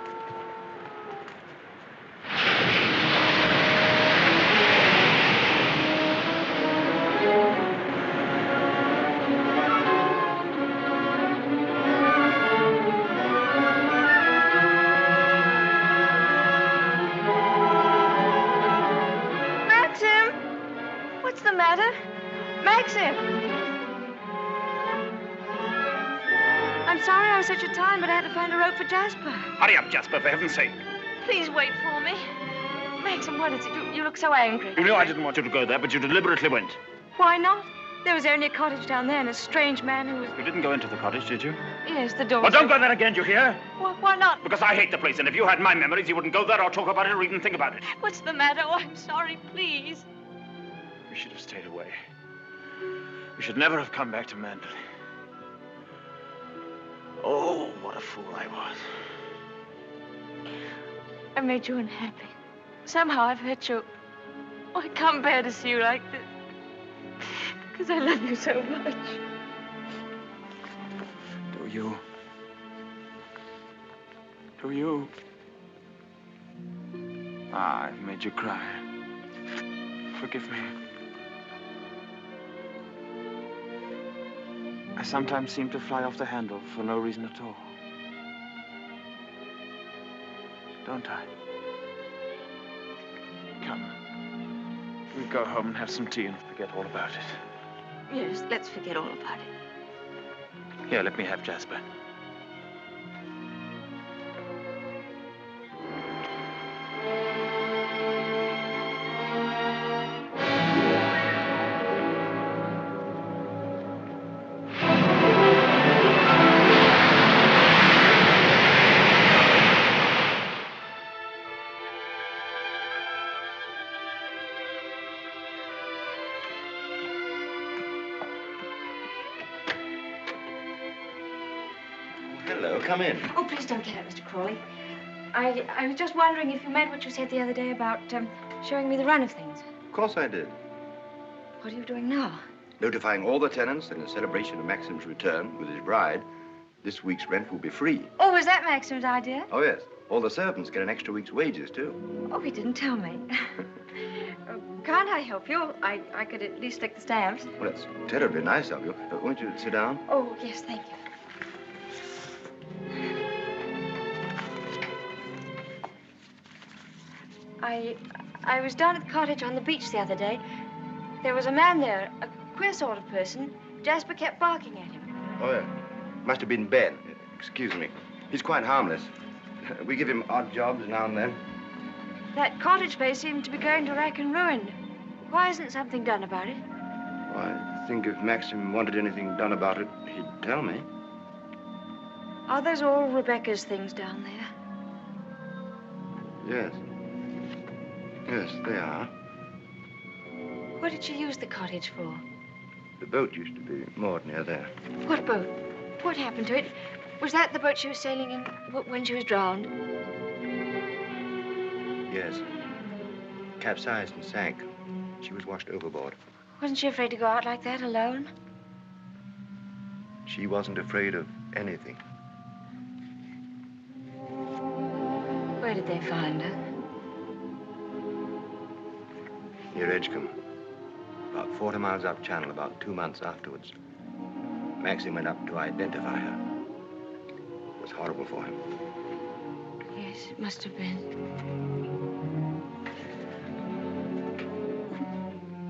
Maxim! I'm sorry I was such a time, but I had to find a rope for Jasper. Hurry up, Jasper, for heaven's sake. Please wait for me. Maxim, what is it? You look so angry. You know I didn't want you to go there, but you deliberately went. Why not? There was only a cottage down there and a strange man who was... You didn't go into the cottage, did you? Yes, the door Well, was don't go there again, you hear? Why not? Because I hate the place, and if you had my memories, you wouldn't go there or talk about it or even think about it. What's the matter? Oh, I'm sorry, please. We should have stayed away. We should never have come back to Manderley. Oh, what a fool I was. I made you unhappy. Somehow I've hurt you. Oh, I can't bear to see you like this. Because I love you so much. Do you? Do you? Ah, I've made you cry. Forgive me. I sometimes seem to fly off the handle for no reason at all. Don't I? Come. We'll go home and have some tea and forget all about it. Yes, let's forget all about it. Here, let me have Jasper. Hello, come in. Oh, please don't get up, Mr. Crawley. I was just wondering if you meant what you said the other day about showing me the run of things. Of course I did. What are you doing now? Notifying all the tenants that in celebration of Maxim's return with his bride, this week's rent will be free. Oh, was that Maxim's idea? Oh, yes. All the servants get an extra week's wages, too. Oh, he didn't tell me. Can't I help you? I could at least lick the stamps. Well, that's terribly nice of you. Won't you sit down? Oh, yes, thank you. I was down at the cottage on the beach the other day. There was a man there, a queer sort of person. Jasper kept barking at him. Oh, yeah. Must have been Ben. Excuse me. He's quite harmless. We give him odd jobs now and then. That cottage place seemed to be going to rack and ruin. Why isn't something done about it? Well, I think if Maxim wanted anything done about it, he'd tell me. Are those all Rebecca's things down there? Yes. Yes, they are. What did she use the cottage for? The boat used to be moored near there. What boat? What happened to it? Was that the boat she was sailing in when she was drowned? Yes. Capsized and sank. She was washed overboard. Wasn't she afraid to go out like that alone? She wasn't afraid of anything. Where did they find her? Near Edgecombe. About 40 miles up channel, about 2 months afterwards. Maxim went up to identify her. It was horrible for him. Yes, it must have been.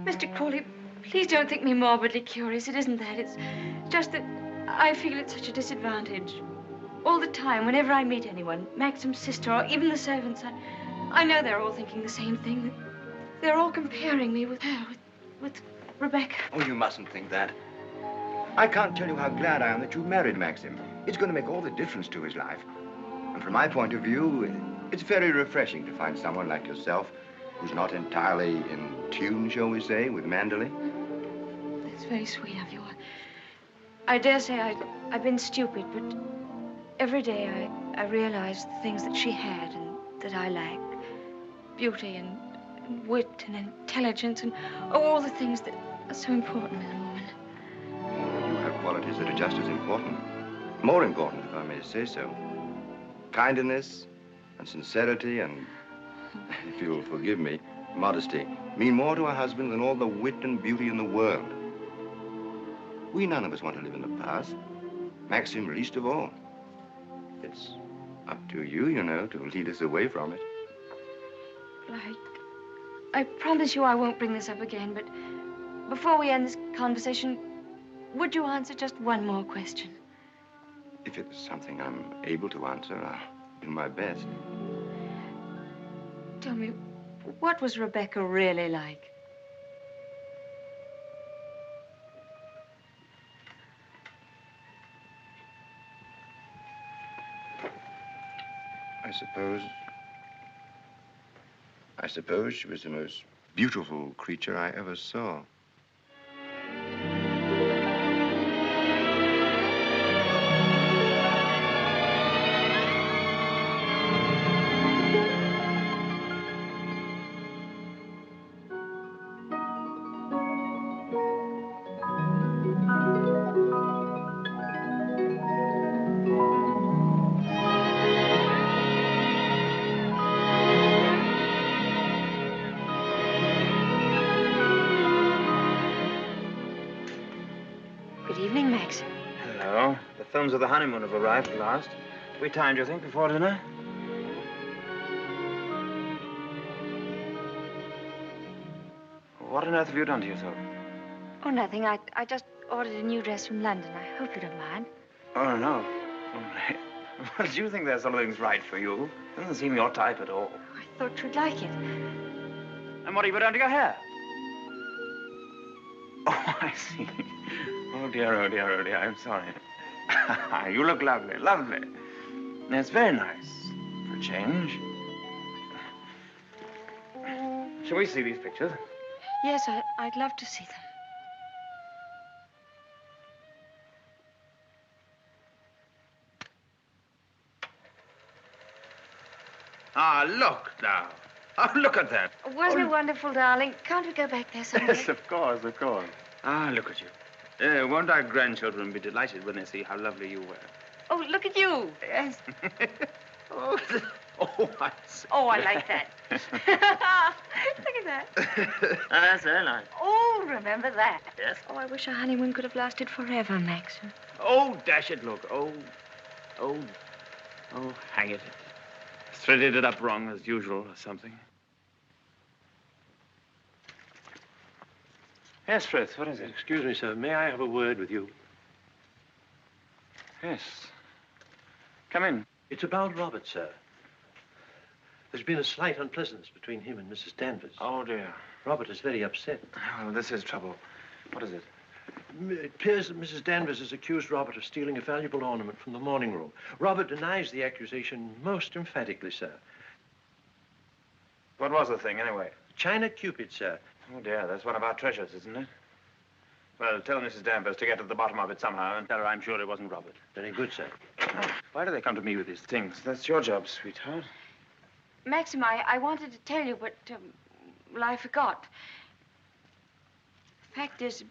Mr. Crawley, please don't think me morbidly curious. It isn't that. It's just that I feel at such a disadvantage. All the time, whenever I meet anyone, Maxim's sister or even the servants, I know they're all thinking the same thing. They're all comparing me with her, with Rebecca. Oh, you mustn't think that. I can't tell you how glad I am that you married Maxim. It's going to make all the difference to his life. And from my point of view, it's very refreshing to find someone like yourself who's not entirely in tune, shall we say, with Manderley. That's very sweet of you. I dare say I've been stupid, but every day I realize the things that she had and that I lacked. Beauty and wit and intelligence and all the things that are so important in a woman. You have qualities that are just as important. More important, if I may say so. Kindness and sincerity and, if you'll forgive me, modesty mean more to a husband than all the wit and beauty in the world. We none of us want to live in the past. Maxim least of all. It's up to you, you know, to lead us away from it. I promise you I won't bring this up again, but before we end this conversation, would you answer just one more question? If it's something I'm able to answer, I'll do my best. Tell me, what was Rebecca really like? I suppose she was the most beautiful creature I ever saw. Good evening, Maxim. Hello. The films of the honeymoon have arrived at last. We timed, you think, before dinner? What on earth have you done to yourself? Oh, nothing. I just ordered a new dress from London. I hope you don't mind. Oh, no. Well, do you think there's something's right for you? Doesn't seem your type at all. I thought you'd like it. And what have you done to your hair? Oh, I see. Oh, dear, oh, dear, oh, dear. I'm sorry. You look lovely, lovely. It's very nice for a change. Shall we see these pictures? Yes, I'd love to see them. Ah, look now. Oh, look at that. Wasn't it wonderful, darling? Can't we go back there someday? Yes, of course, of course. Ah, look at you. Won't our grandchildren be delighted when they see how lovely you were? Oh, look at you. Yes. Oh, I see. Oh, I like that. Look at that. That's very nice. Oh, remember that. Yes. Oh, I wish our honeymoon could have lasted forever, Maxim. Oh, dash it, look. Oh, hang it. Threaded it up wrong, as usual, or something. Yes, Frith, what is it? Excuse me, sir. May I have a word with you? Yes. Come in. It's about Robert, sir. There's been a slight unpleasantness between him and Mrs. Danvers. Oh, dear. Robert is very upset. Oh, this is trouble. What is it? It appears that Mrs. Danvers has accused Robert of stealing a valuable ornament from the morning room. Robert denies the accusation most emphatically, sir. What was the thing, anyway? China Cupid, sir. Oh, dear, that's one of our treasures, isn't it? Well, tell Mrs. Danvers to get to the bottom of it somehow and tell her I'm sure it wasn't Robert. Very good, sir. Oh, why do they come to me with these things? That's your job, sweetheart. Maxim, I wanted to tell you, but, well, I forgot. The fact is,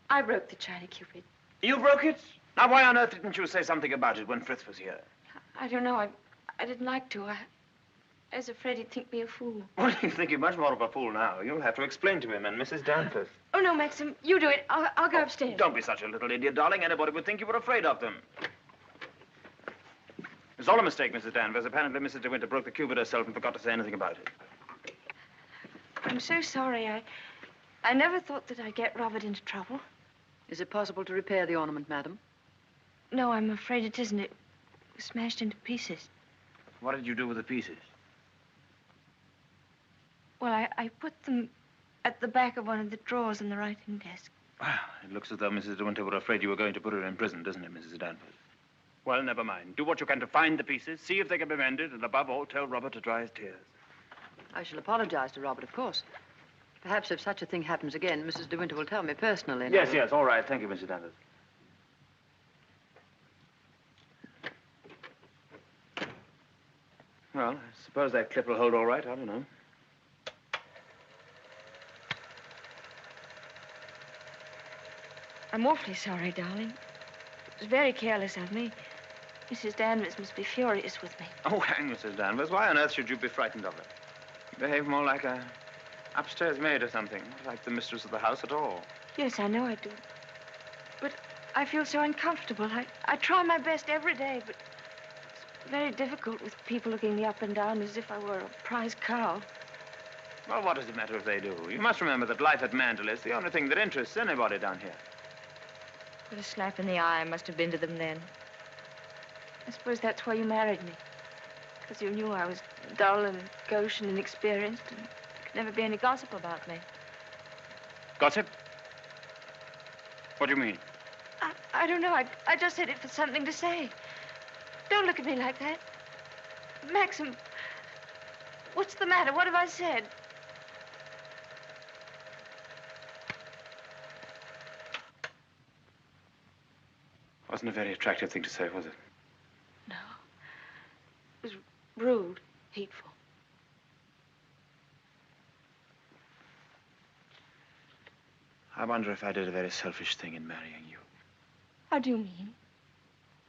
I broke the China Cupid. You broke it? Now, why on earth didn't you say something about it when Frith was here? I don't know. I didn't like to. I was afraid he'd think me a fool. Well, you think you're much more of a fool now. You'll have to explain to him and Mrs. Danvers. Oh, no, Maxim, you do it. I'll go upstairs. Don't be such a little idiot, darling. Anybody would think you were afraid of them. It's all a mistake, Mrs. Danvers. Apparently, Mrs. de Winter broke the Cupid herself and forgot to say anything about it. I'm so sorry. I never thought that I'd get Robert into trouble. Is it possible to repair the ornament, madam? No, I'm afraid it isn't. It was smashed into pieces. What did you do with the pieces? Well, I put them at the back of one of the drawers in the writing desk. Well, it looks as though Mrs. de Winter were afraid you were going to put her in prison, doesn't it, Mrs. Danvers? Well, never mind. Do what you can to find the pieces, see if they can be mended, and above all, tell Robert to dry his tears. I shall apologize to Robert, of course. Perhaps if such a thing happens again, Mrs. de Winter will tell me personally. Yes, yes, all right. Thank you, Mrs. Danvers. Well, I suppose that clip will hold all right. I don't know. I'm awfully sorry, darling. It was very careless of me. Mrs. Danvers must be furious with me. Oh, hang Mrs. Danvers. Why on earth should you be frightened of her? You behave more like a upstairs maid or something, not like the mistress of the house at all. Yes, I know I do. But I feel so uncomfortable. I try my best every day, but it's very difficult with people looking me up and down as if I were a prize cow. Well, what does it matter if they do? You must remember that life at Manderley is the only thing that interests anybody down here. What a slap in the eye I must have been to them then. I suppose that's why you married me. Because you knew I was dull and gauche and inexperienced, and there could never be any gossip about me. Gossip? What do you mean? I don't know. I just said it for something to say. Don't look at me like that. Maxim, what's the matter? What have I said? Wasn't a very attractive thing to say, was it? No. It was rude, hateful. I wonder if I did a very selfish thing in marrying you. How do you mean?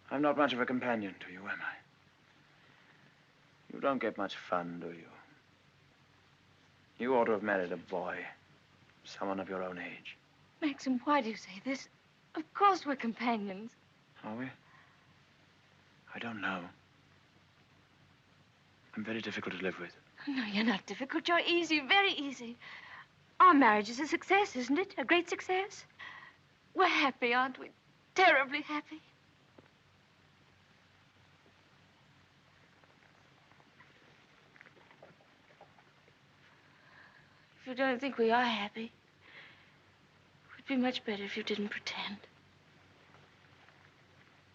I'm not much of a companion to you, am I? You don't get much fun, do you? You ought to have married a boy. Someone of your own age. Maxim, why do you say this? Of course we're companions. Are we? I don't know. I'm very difficult to live with. No, you're not difficult. You're easy, very easy. Our marriage is a success, isn't it? A great success. We're happy, aren't we? Terribly happy. If you don't think we are happy, it would be much better if you didn't pretend.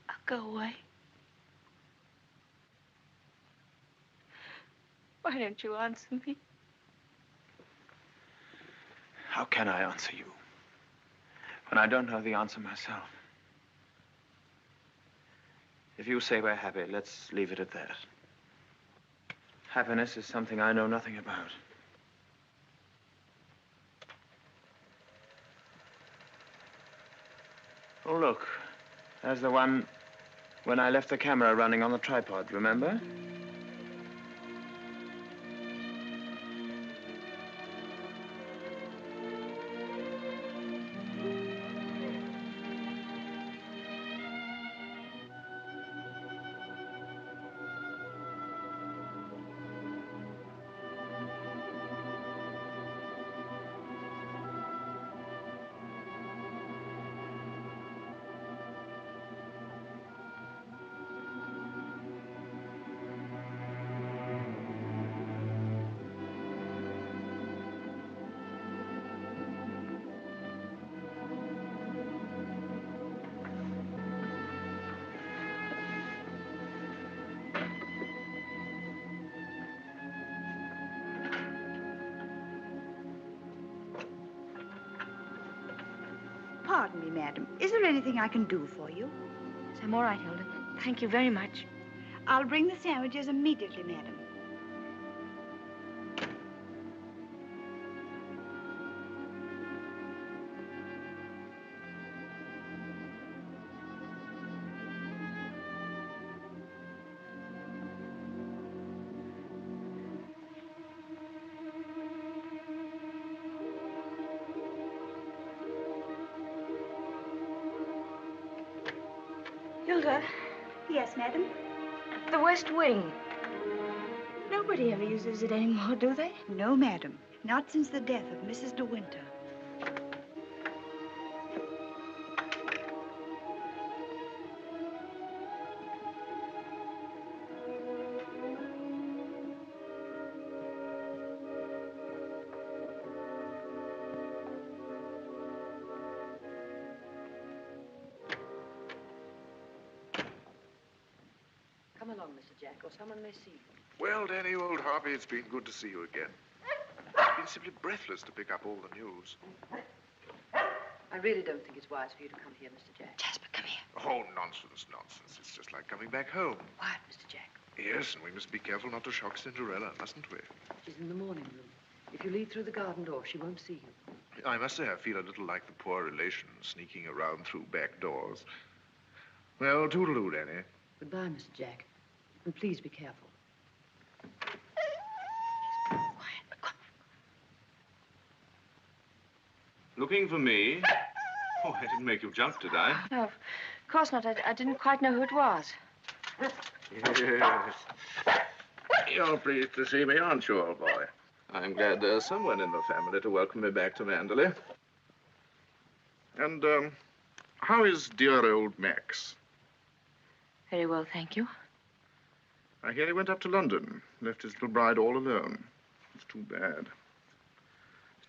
I'll go away. Why don't you answer me? How can I answer you when I don't know the answer myself? If you say we're happy, let's leave it at that. Happiness is something I know nothing about. Oh, look. There's the one when I left the camera running on the tripod, remember? Pardon me, madam. Is there anything I can do for you? Yes, I'm all right, Hilda. Thank you very much. I'll bring the sandwiches immediately, madam. Hilda, Yes, madam? the West Wing. Nobody ever uses it anymore, do they? No, madam. Not since the death of Mrs. de Winter. Come along, Mr. Jack, or someone may see you. Well, Danny, old Harvey, it's been good to see you again. It's been simply breathless to pick up all the news. I really don't think it's wise for you to come here, Mr. Jack. Jasper, come here. Oh, nonsense, nonsense. It's just like coming back home. Quiet, Mr. Jack. Yes, and we must be careful not to shock Cinderella, mustn't we? She's in the morning room. If you leave through the garden door, she won't see you. I must say I feel a little like the poor relation sneaking around through back doors. Well, toodaloo, Danny. Goodbye, Mr. Jack. And please be careful. Looking for me? Oh, I didn't make you jump, did I? No, of course not. I didn't quite know who it was. Yes. You're pleased to see me, aren't you, old boy? I'm glad there's someone in the family to welcome me back to Manderley. And, how is dear old Max? Very well, thank you. I hear he went up to London, left his little bride all alone. It's too bad.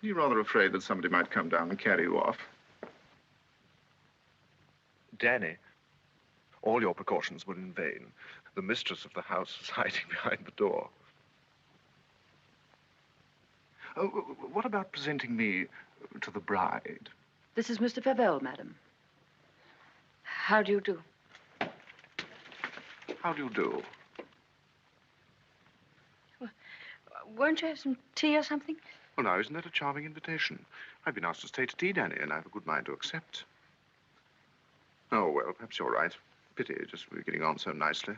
Isn't he rather afraid that somebody might come down and carry you off? Danny, All your precautions were in vain. The mistress of the house was hiding behind the door. Oh, what about presenting me to the bride? This is Mr. Favell, madam. How do you do? How do you do? Well, won't you have some tea or something? Well, now, isn't that a charming invitation? I've been asked to stay to tea, Danny, and I have a good mind to accept. Oh, well, perhaps you're right. Pity, just we're getting on so nicely.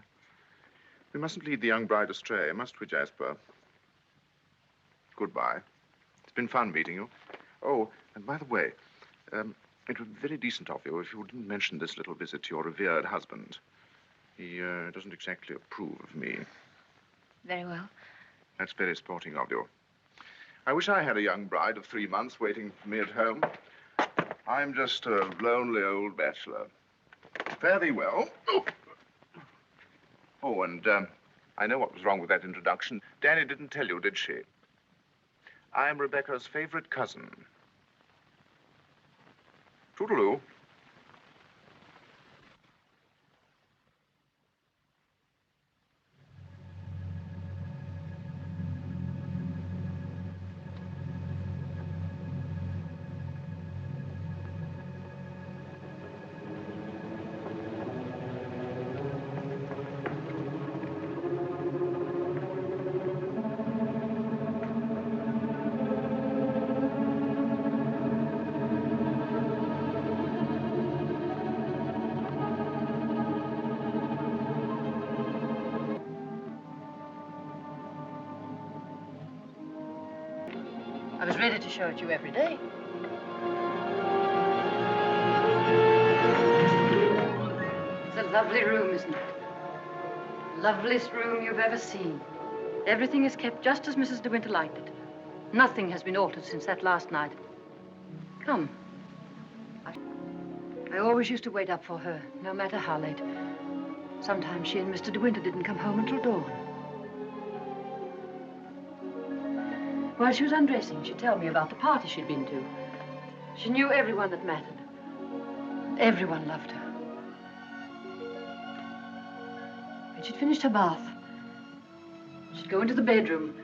We mustn't lead the young bride astray, must we, Jasper? Goodbye. It's been fun meeting you. Oh, and by the way, it would be very decent of you if you didn't mention this little visit to your revered husband. He doesn't exactly approve of me. Very well. That's very sporting of you. I wish I had a young bride of 3 months waiting for me at home. I'm just a lonely old bachelor. Fare thee well. Oh, and I know what was wrong with that introduction. Danny didn't tell you, did she? I'm Rebecca's favorite cousin. Toodaloo. I was ready to show it you every day. It's a lovely room, isn't it? Loveliest room you've ever seen. Everything is kept just as Mrs. de Winter liked it. Nothing has been altered since that last night. Come. I always used to wait up for her, no matter how late. Sometimes she and Mr. de Winter didn't come home until dawn. While she was undressing, she'd tell me about the party she'd been to. She knew everyone that mattered. Everyone loved her. When she'd finished her bath, she'd go into the bedroom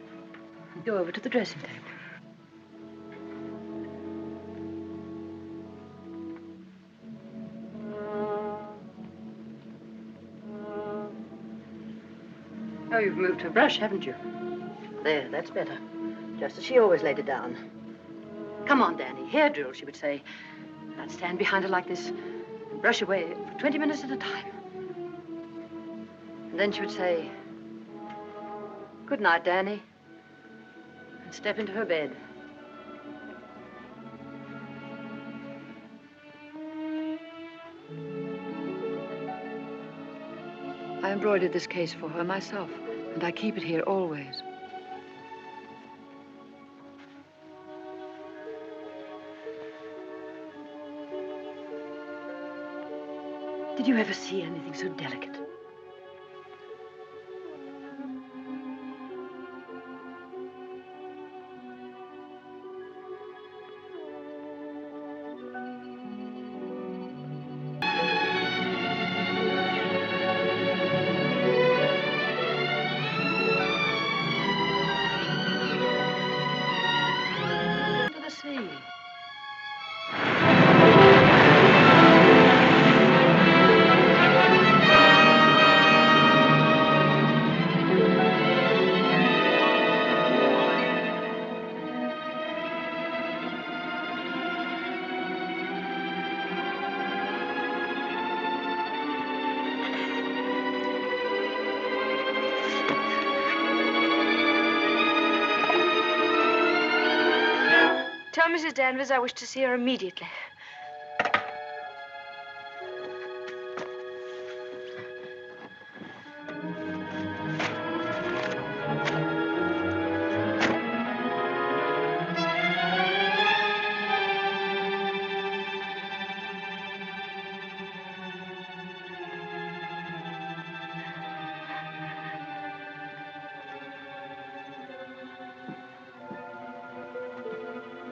and go over to the dressing table. Oh, you've moved her brush, haven't you? There, that's better. Just as she always laid it down. Come on, Danny. Hair drill, she would say. I'd stand behind her like this and brush away for 20 minutes at a time. And then she would say, "Good night, Danny," and step into her bed. I embroidered this case for her myself, and I keep it here always. Did you ever see anything so delicate? To the sea. Tell Mrs. Danvers I wish to see her immediately.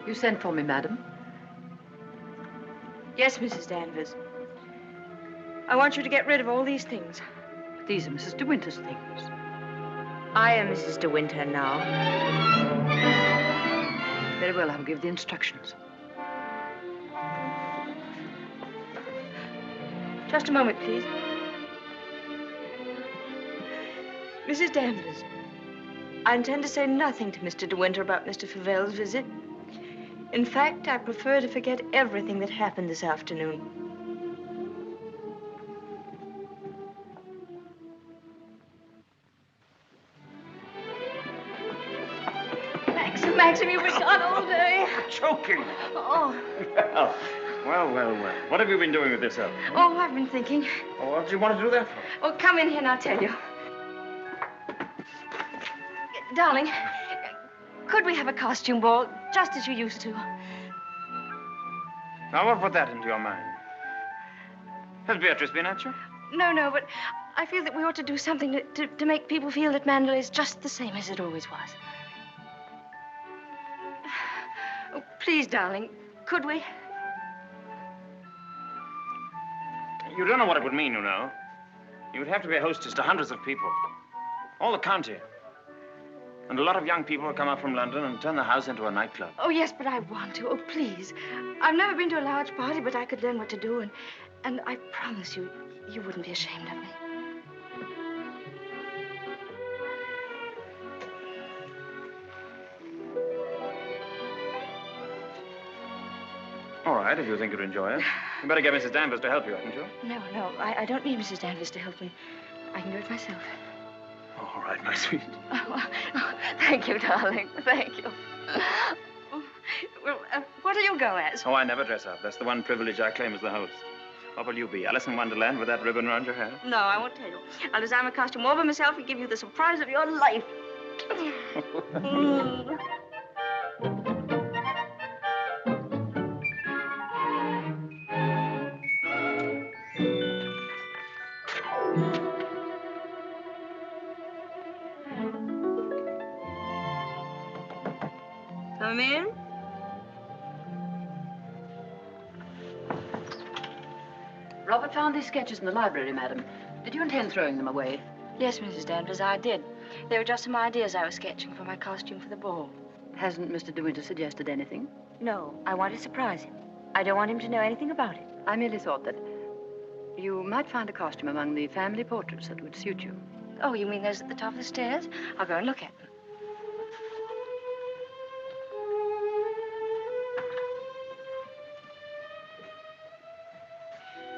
You sent for me, madam? Yes, Mrs. Danvers. I want you to get rid of all these things. These are Mrs. De Winter's things. I am Mrs. De Winter now. Very well, I'll give the instructions. Just a moment, please. Mrs. Danvers, I intend to say nothing to Mr. De Winter about Mr. Favel's visit. In fact, I prefer to forget everything that happened this afternoon. Maxim, you've been gone all day. Choking. Oh. Well. What have you been doing with yourself? Oh, I've been thinking. Oh, what did you want to do that for? Oh, come in here and I'll tell you. Darling, could we have a costume ball, just as you used to? Now, what put that into your mind? Has Beatrice been at you? No, but I feel that we ought to do something to make people feel that Manderley is just the same as it always was. Oh, please, darling, could we? You don't know what it would mean, you know. You would have to be a hostess to hundreds of people. All the county. And a lot of young people would come up from London and turn the house into a nightclub. Oh, yes, but I want to. Oh, please. I've never been to a large party, but I could learn what to do, and I promise you, you wouldn't be ashamed of me. All right, if you think you'd enjoy it. You better get Mrs. Danvers to help you, hadn't you? No, I don't need Mrs. Danvers to help me. I can do it myself. Oh, all right, my sweet. Oh, thank you, darling. Thank you. Well, what'll you go as? Oh, I never dress up. That's the one privilege I claim as the host. What will you be, Alice in Wonderland with that ribbon around your hair? No, I won't tell you. I'll design a costume all by myself and give you the surprise of your life. Come in. Robert found these sketches in the library, madam. Did you intend throwing them away? Yes, Mrs. Danvers, I did. They were just some ideas I was sketching for my costume for the ball. Hasn't Mr. De Winter suggested anything? No, I want to surprise him. I don't want him to know anything about it. I merely thought that you might find a costume among the family portraits that would suit you. Oh, you mean those at the top of the stairs? I'll go and look at them.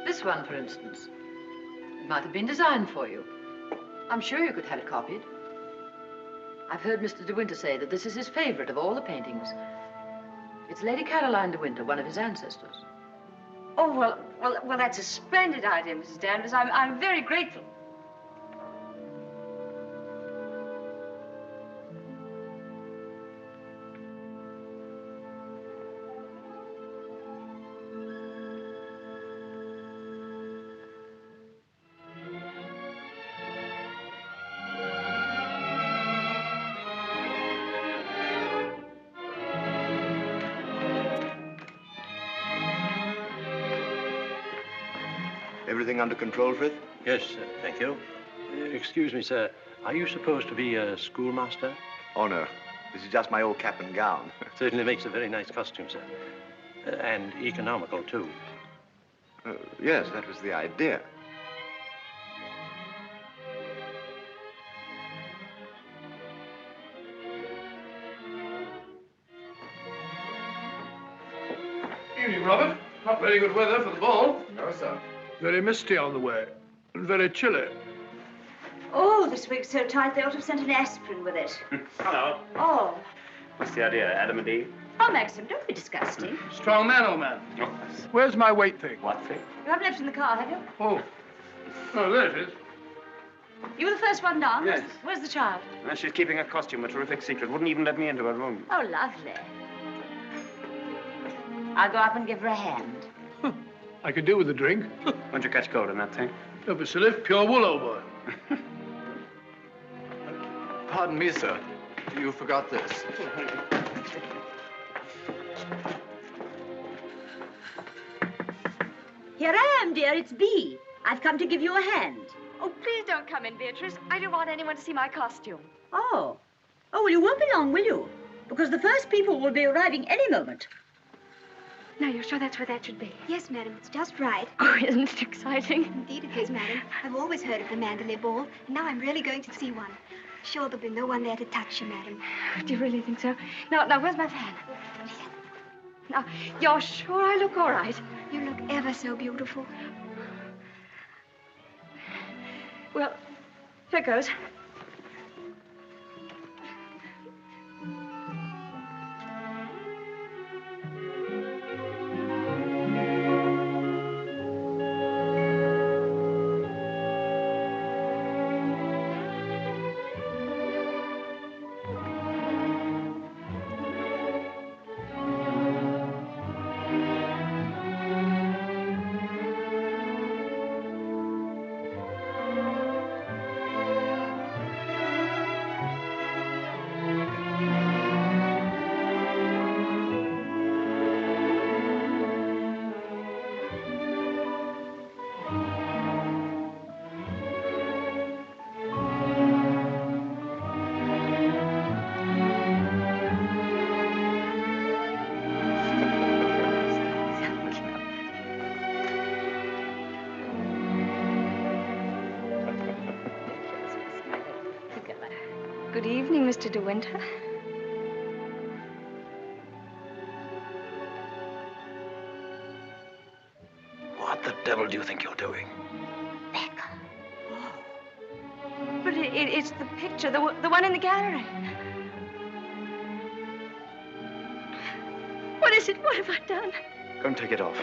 This one, for instance. It might have been designed for you. I'm sure you could have it copied. I've heard Mr. De Winter say that this is his favorite of all the paintings. It's Lady Caroline De Winter, one of his ancestors. Oh, well, that's a splendid idea, Mrs. Danvers. I'm very grateful. Everything under control, Frith? Yes, thank you. Excuse me, sir. Are you supposed to be a schoolmaster? Oh, no. This is just my old cap and gown. Certainly makes a very nice costume, sir. And economical, too. Yes, that was the idea. Evening, Robert. Not very good weather for the ball. No, sir. Very misty on the way, and very chilly. Oh, this wig's so tight they ought to have sent an aspirin with it. Hello. Oh. What's the idea, Adam and Eve? Oh, Maxim, don't be disgusting. Strong man, old man. Oh. Where's my weight thing? What thing? You haven't left it in the car, have you? Oh. Oh, there it is. You were the first one down. Yes. Where's the child? She's keeping her costume a terrific secret. Wouldn't even let me into her room. Oh, lovely. I'll go up and give her a hand. I could do with a drink. Won't you catch cold in that thing? Don't be silly. Pure wool, old boy. Pardon me, sir. You forgot this. Here I am, dear. It's Bee. I've come to give you a hand. Oh, please don't come in, Beatrice. I don't want anyone to see my costume. Oh. Oh, well, you won't be long, will you? Because the first people will be arriving any moment. Now, you're sure that's where that should be? Yes, madam, it's just right. Oh, isn't it exciting? Indeed it is, madam. I've always heard of the Manderley ball, and now I'm really going to see one. Sure, there'll be no one there to touch you, madam. Do you really think so? Now, where's my fan? Now, you're sure I look all right? You look ever so beautiful. Well, here goes. Good evening, Mr. De Winter. What the devil do you think you're doing? But it's the picture, the one in the gallery. What is it? What have I done? Go and take it off.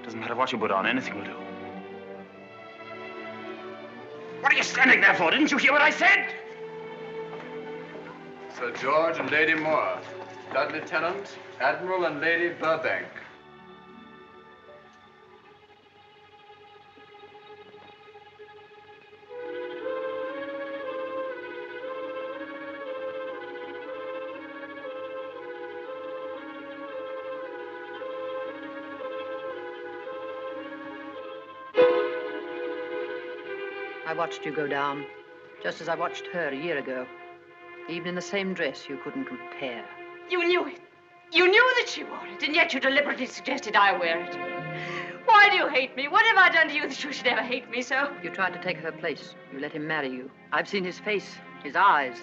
Doesn't matter what you put on, anything will do. What are you standing there for? Didn't you hear what I said? Sir George and Lady Moore. Dudley Tennant, Admiral and Lady Burbank. I watched you go down, just as I watched her a year ago. Even in the same dress, you couldn't compare. You knew it. You knew that she wore it, and yet you deliberately suggested I wear it. Why do you hate me? What have I done to you that you should ever hate me so? You tried to take her place. You let him marry you. I've seen his face, his eyes.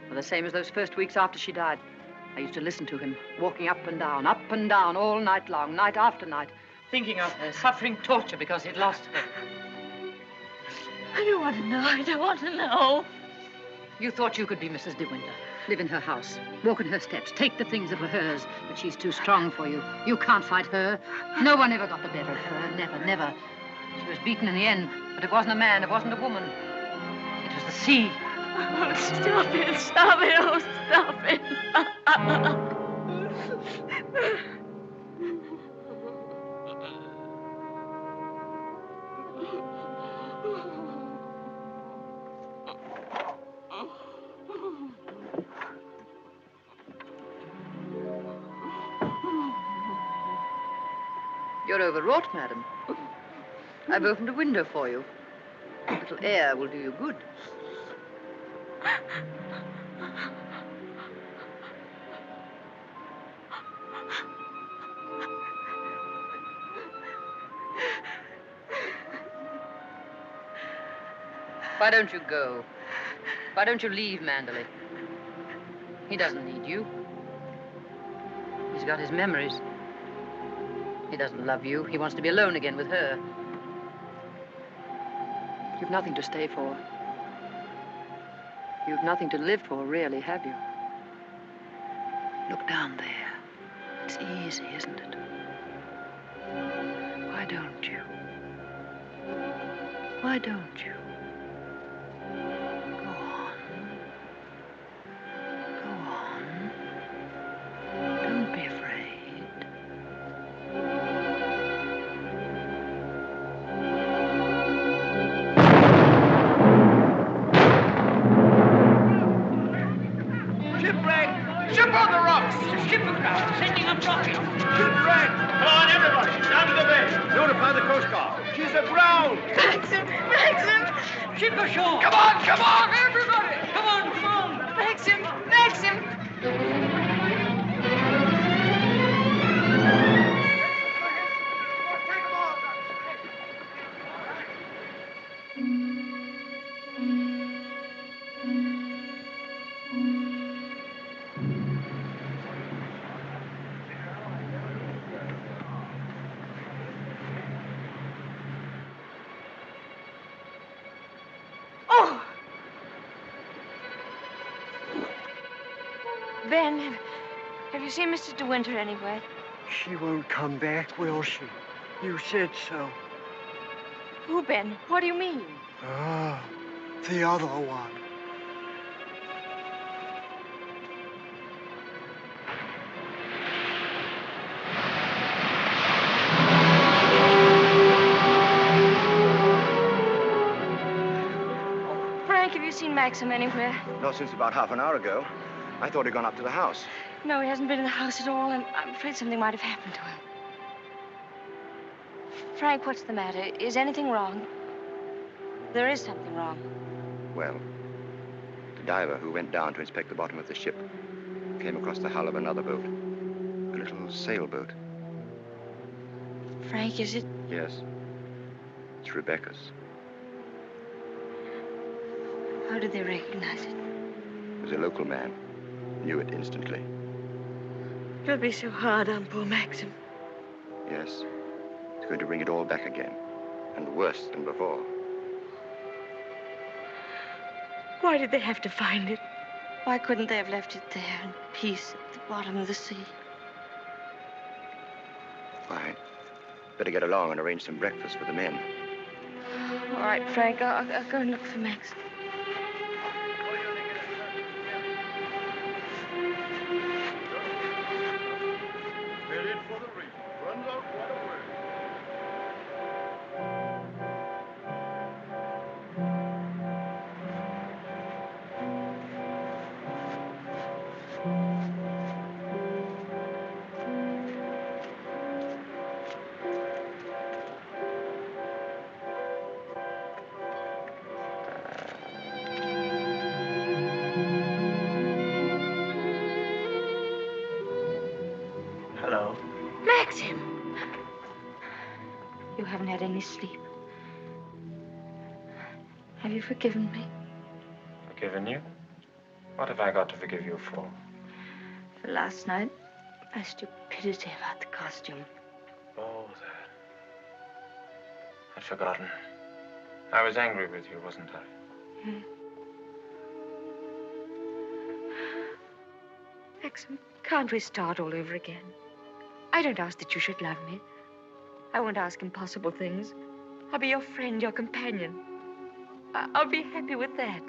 They're the same as those first weeks after she died. I used to listen to him, walking up and down, all night long, night after night, thinking of her, suffering torture because he'd lost her. I don't want to know. I don't want to know. You thought you could be Mrs. De Winter, live in her house, walk in her steps, take the things that were hers, but she's too strong for you. You can't fight her. No one ever got the better of her. Never, never. She was beaten in the end, but it wasn't a man, it wasn't a woman. It was the sea. Oh, stop it, stop it, oh, stop it. You're overwrought, madam. I've opened a window for you. A little air will do you good. Why don't you go? Why don't you leave Manderley? He doesn't need you. He's got his memories. He doesn't love you. He wants to be alone again with her. You've nothing to stay for. You've nothing to live for, really, have you? Look down there. It's easy, isn't it? Why don't you? Why don't you? Go on. Go on. Don't be afraid. Ship on the rocks! Ship aground, sending up rockets! Shipwreck! Come on, everybody, down to the bay! Notify the Coast Guard. She's is aground! Maxim! Maxim! Keep ashore! Come on, everybody! Come on! Maxim! Maxim! Oh! Ben, have you seen Mr. De Winter anywhere? She won't come back, will she? You said so. Who, Ben? What do you mean? Ah, the other one. Frank, have you seen Maxim anywhere? Not since about half an hour ago. I thought he'd gone up to the house. No, he hasn't been in the house at all, and I'm afraid something might have happened to him. Frank, what's the matter? Is anything wrong? There is something wrong. Well, the diver who went down to inspect the bottom of the ship came across the hull of another boat. A little sailboat. Frank, is it? Yes. It's Rebecca's. How did they recognize it? It was a local man. Knew it instantly. It'll be so hard on poor Maxim. Yes. It's going to bring it all back again. And worse than before. Why did they have to find it? Why couldn't they have left it there in peace at the bottom of the sea? Why? Better get along and arrange some breakfast for the men. All right, Frank, I'll go and look for Maxim. Hello. Maxim! You haven't had any sleep. Have you forgiven me? Forgiven you? What have I got to forgive you for? For last night, my stupidity about the costume. Oh, that. I'd forgotten. I was angry with you, wasn't I? Hmm. Maxim, can't we start all over again? I don't ask that you should love me. I won't ask impossible things. I'll be your friend, your companion. I'll be happy with that.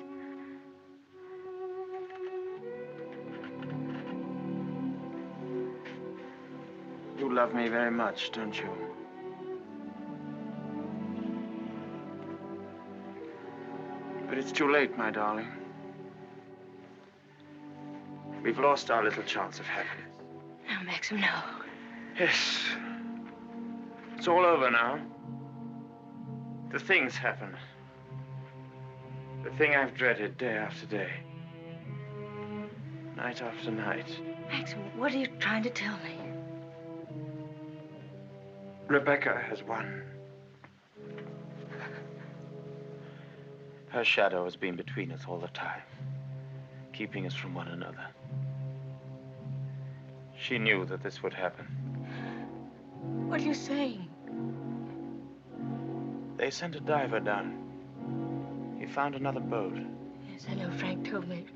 You love me very much, don't you? But it's too late, my darling. We've lost our little chance of happiness. No, Maxim, no. Yes. It's all over now. The thing's happened. The thing I've dreaded day after day. Night after night. Maxim, what are you trying to tell me? Rebecca has won. Her shadow has been between us all the time, keeping us from one another. She knew that this would happen. What are you saying? They sent a diver down. He found another boat. Yes, I know. Frank told me.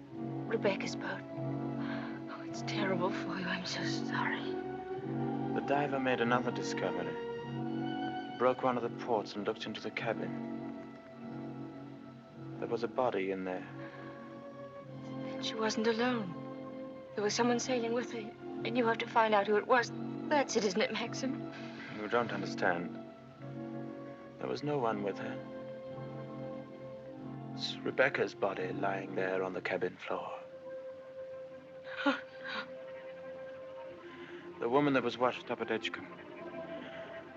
Rebecca's boat. Oh, it's terrible for you. I'm so sorry. The diver made another discovery. Broke one of the ports and looked into the cabin. There was a body in there. And she wasn't alone. There was someone sailing with her, and you have to find out who it was. That's it, isn't it, Maxim? You don't understand. There was no one with her. It's Rebecca's body lying there on the cabin floor. Oh, no. The woman that was washed up at Edgecombe.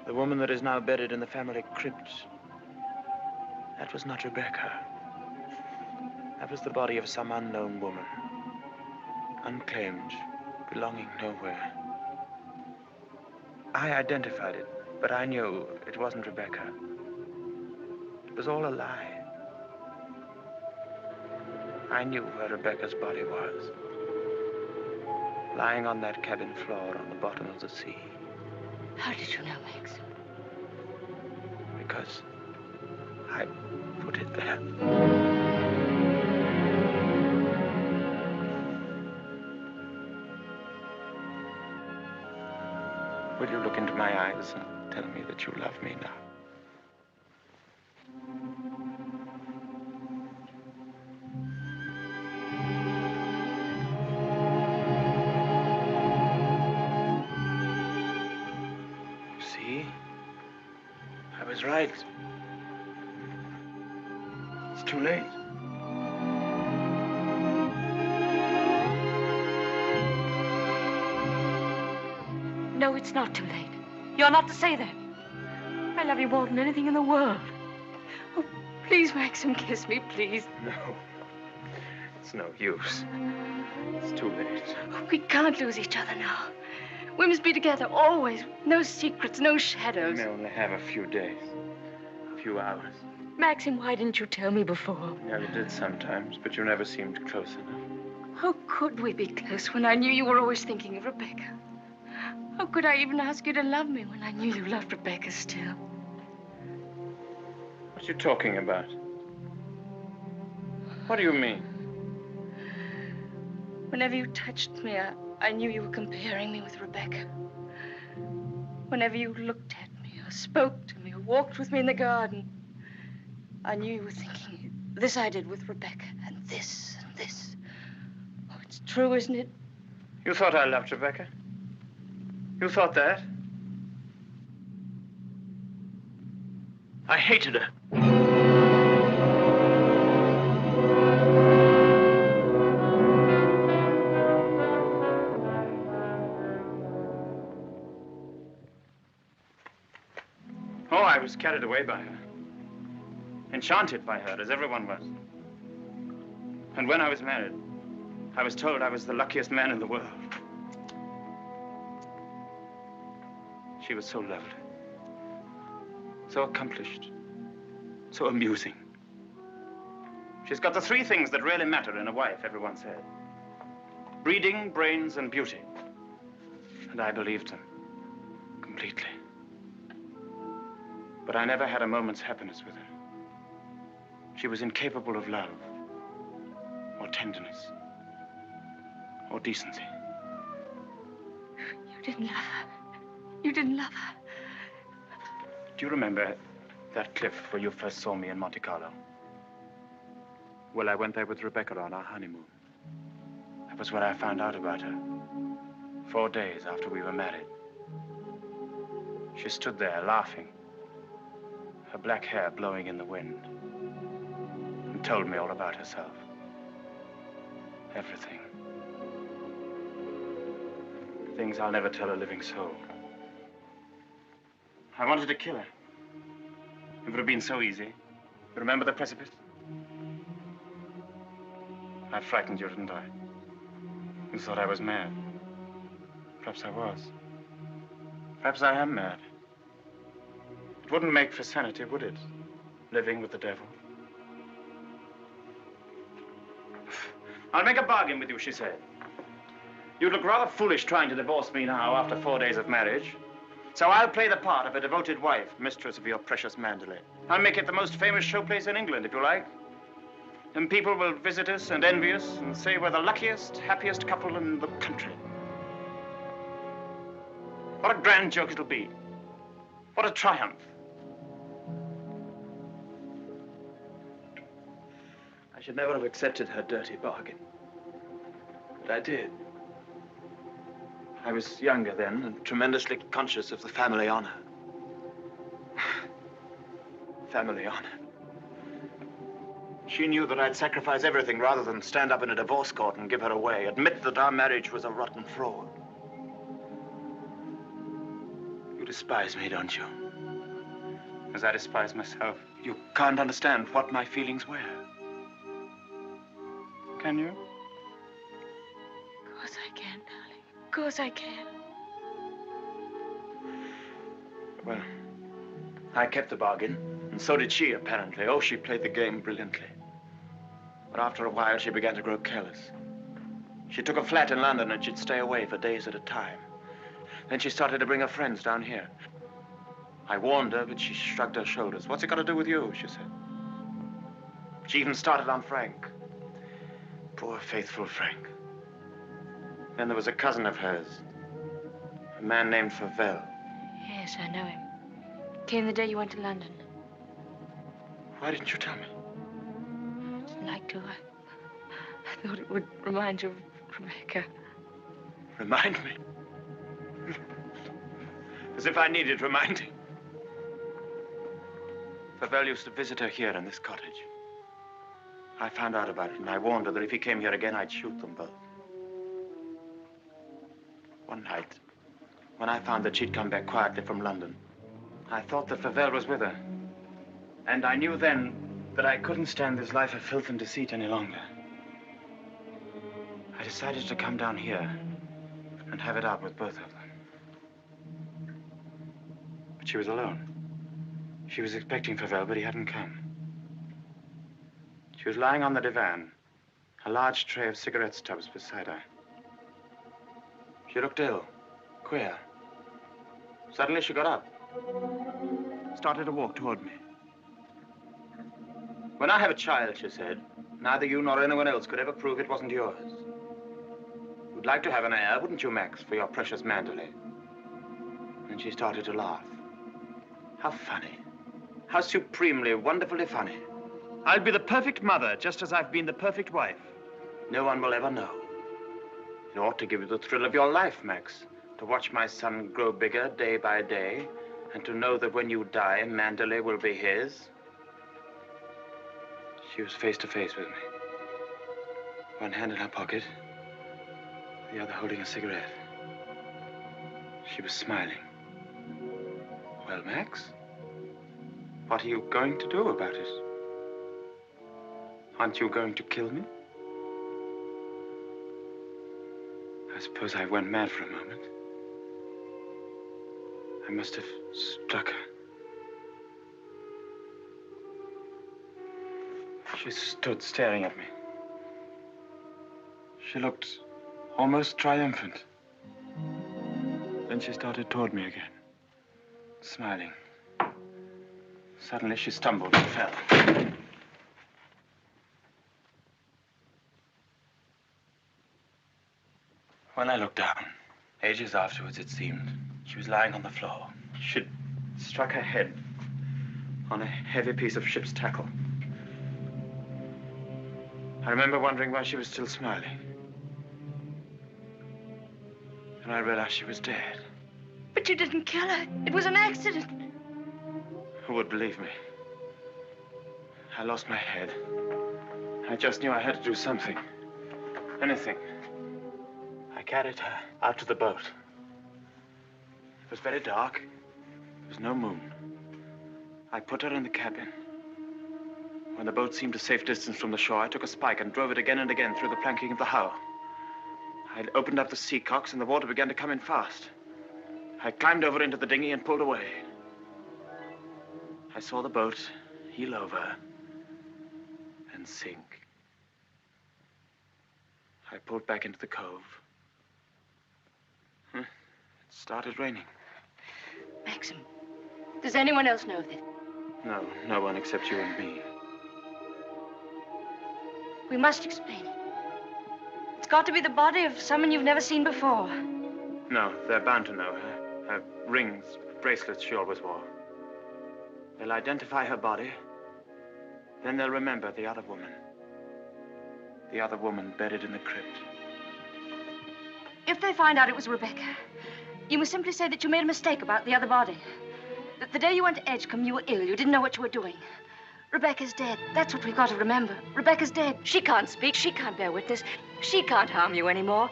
The woman that is now buried in the family crypt. That was not Rebecca. That was the body of some unknown woman. Unclaimed, belonging nowhere. I identified it, but I knew it wasn't Rebecca. It was all a lie. I knew where Rebecca's body was. Lying on that cabin floor on the bottom of the sea. How did you know, Max? Because I put it there. Will you look into my eyes and tell me that you love me now? See? I was right. It's too late. No, it's not too late. You're not to say that. I love you more than anything in the world. Oh, please, Maxim, kiss me, please. No. It's no use. It's too late. Oh, we can't lose each other now. We must be together always. No secrets, no shadows. We may only have a few days. A few hours. Maxim, why didn't you tell me before? Yeah, you did sometimes, but you never seemed close enough. How could we be close when I knew you were always thinking of Rebecca? How could I even ask you to love me when I knew you loved Rebecca still? What are you talking about? What do you mean? Whenever you touched me, I knew you were comparing me with Rebecca. Whenever you looked at me, or spoke to me, or walked with me in the garden, I knew you were thinking, this I did with Rebecca, and this, and this. Oh, it's true, isn't it? You thought I loved Rebecca? You thought that? I hated her. Oh, I was carried away by her. Enchanted by her, as everyone was. And when I was married, I was told I was the luckiest man in the world. She was so lovely, so accomplished, so amusing. She's got the three things that really matter in a wife, everyone said. Breeding, brains, and beauty. And I believed them completely. But I never had a moment's happiness with her. She was incapable of love, or tenderness, or decency. You didn't love her. You didn't love her. Do you remember that cliff where you first saw me in Monte Carlo? Well, I went there with Rebecca on our honeymoon. That was when I found out about her. 4 days after we were married. She stood there laughing, her black hair blowing in the wind, and told me all about herself. Everything. Things I'll never tell a living soul. I wanted to kill her. It would have been so easy. You remember the precipice? I frightened you, didn't I? You thought I was mad. Perhaps I was. Perhaps I am mad. It wouldn't make for sanity, would it? Living with the devil. I'll make a bargain with you, she said. You'd look rather foolish trying to divorce me now after 4 days of marriage. So I'll play the part of a devoted wife, mistress of your precious Manderley. I'll make it the most famous showplace in England, if you like. And people will visit us and envy us and say we're the luckiest, happiest couple in the country. What a grand joke it'll be. What a triumph. I should never have accepted her dirty bargain. But I did. I was younger then and tremendously conscious of the family honor. Family honor. She knew that I'd sacrifice everything rather than stand up in a divorce court and give her away, admit that our marriage was a rotten fraud. You'd despise me, don't you? As I despise myself. You can't understand what my feelings were. Can you? Of course I can, darling. Of course I can. Well, I kept the bargain, and so did she, apparently. Oh, she played the game brilliantly. But after a while, she began to grow careless. She took a flat in London, and she'd stay away for days at a time. Then she started to bring her friends down here. I warned her, but she shrugged her shoulders. What's it got to do with you, she said. She even started on Frank. Poor, faithful Frank. Then there was a cousin of hers, a man named Favell. Yes, I know him. Came the day you went to London. Why didn't you tell me? I didn't like to. I thought it would remind you of Rebecca. Remind me? As if I needed reminding. Favell used to visit her here in this cottage. I found out about it, and I warned her that if he came here again, I'd shoot them both. One night, when I found that she'd come back quietly from London, I thought that Favell was with her. And I knew then that I couldn't stand this life of filth and deceit any longer. I decided to come down here and have it out with both of them. But she was alone. She was expecting Favell, but he hadn't come. She was lying on the divan, a large tray of cigarette stubs beside her. She looked ill, queer. Suddenly she got up, started to walk toward me. When I have a child, she said, neither you nor anyone else could ever prove it wasn't yours. You'd like to have an heir, wouldn't you, Max, for your precious Manderley? And she started to laugh. How funny. How supremely, wonderfully funny. I'll be the perfect mother, just as I've been the perfect wife. No one will ever know. It ought to give you the thrill of your life, Max, to watch my son grow bigger day by day, and to know that when you die, Manderley will be his. She was face to face with me. One hand in her pocket, the other holding a cigarette. She was smiling. Well, Max, what are you going to do about it? Aren't you going to kill me? I suppose I went mad for a moment. I must have struck her. She stood staring at me. She looked almost triumphant. Then she started toward me again, smiling. Suddenly she stumbled and fell. When I looked down, ages afterwards it seemed, she was lying on the floor. She'd struck her head on a heavy piece of ship's tackle. I remember wondering why she was still smiling. And I realized she was dead. But you didn't kill her. It was an accident. Who would believe me? I lost my head. I just knew I had to do something. Anything. I carried her out to the boat. It was very dark. There was no moon. I put her in the cabin. When the boat seemed a safe distance from the shore, I took a spike and drove it again and again through the planking of the hull. I opened up the sea cocks and the water began to come in fast. I climbed over into the dinghy and pulled away. I saw the boat heel over and sink. I pulled back into the cove. It started raining. Maxim, does anyone else know this? No, no one except you and me. We must explain it. It's got to be the body of someone you've never seen before. No, they're bound to know her. Her rings, bracelets she always wore. They'll identify her body. Then they'll remember the other woman. The other woman buried in the crypt. If they find out it was Rebecca, you must simply say that you made a mistake about the other body. That the day you went to Edgecombe, you were ill. You didn't know what you were doing. Rebecca's dead. That's what we've got to remember. Rebecca's dead. She can't speak. She can't bear witness. She can't harm you anymore.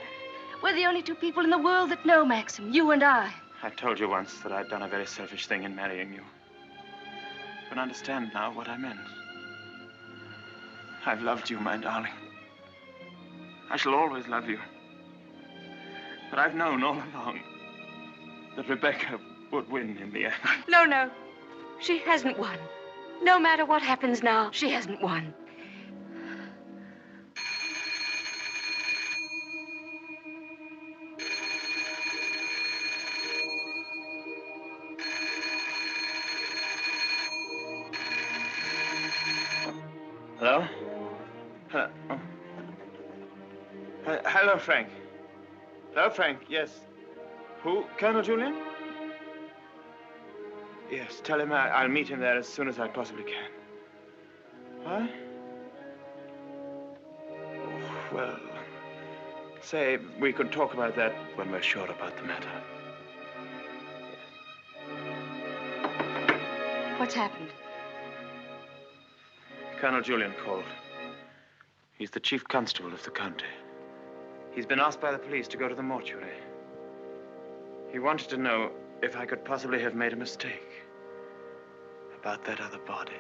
We're the only two people in the world that know, Maxim. You and I. I told you once that I'd done a very selfish thing in marrying you. You can understand now what I meant. I've loved you, my darling. I shall always love you. But I've known all along that Rebecca would win in the end. No, no. She hasn't won. No matter what happens now, she hasn't won. Hello? Hello? Oh. Hello, Frank. Hello, Frank. Yes. Who? Colonel Julian? Yes, tell him I'll meet him there as soon as I possibly can. What? Oh, well, say we could talk about that when we're sure about the matter. What's happened? Colonel Julian called. He's the chief constable of the county. He's been asked by the police to go to the mortuary. He wanted to know if I could possibly have made a mistake about that other body.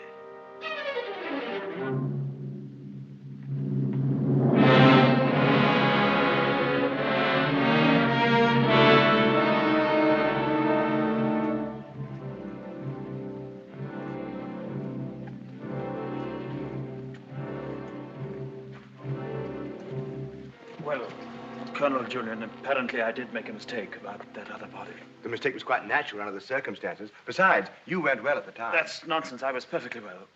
Well, Colonel Julian, apparently I did make a mistake about that other body. The mistake was quite natural under the circumstances. Besides, you went well at the time. That's nonsense. I was perfectly well.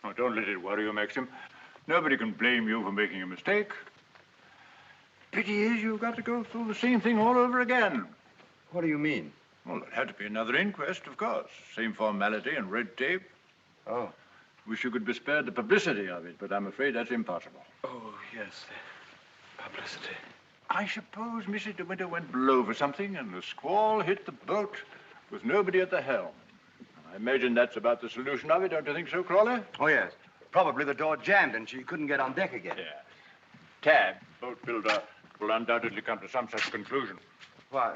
Oh, don't let it worry you, Maxim. Nobody can blame you for making a mistake. Pity is you've got to go through the same thing all over again. What do you mean? Well, there had to be another inquest, of course. Same formality and red tape. Oh. Wish you could be spared the publicity of it, but I'm afraid that's impossible. Oh, yes, the publicity. I suppose Mrs. de Winter went below for something, and the squall hit the boat with nobody at the helm. I imagine that's about the solution of it, don't you think so, Crawley? Oh, yes. Probably the door jammed and she couldn't get on deck again. Yeah. Tab, boat builder, will undoubtedly come to some such conclusion. Why,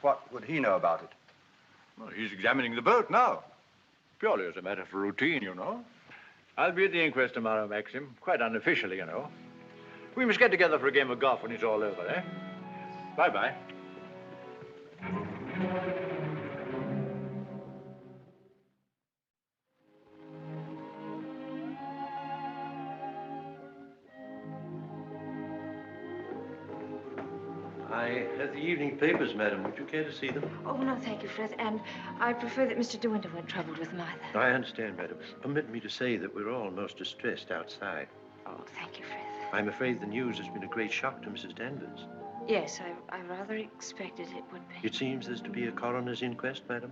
what would he know about it? Well, he's examining the boat now. Purely as a matter of routine, you know. I'll be at the inquest tomorrow, Maxim. Quite unofficially, you know. We must get together for a game of golf when it's all over, eh? Bye-bye. I have the evening papers, madam. Would you care to see them? Oh, no, thank you, Frith. And I prefer that Mr. De Winter weren't troubled with them either. I understand, madam. Permit me to say that we're all most distressed outside. Oh, thank you, Frith. I'm afraid the news has been a great shock to Mrs. Danvers. Yes, I rather expected it would be. It seems there's to be a coroner's inquest, madam?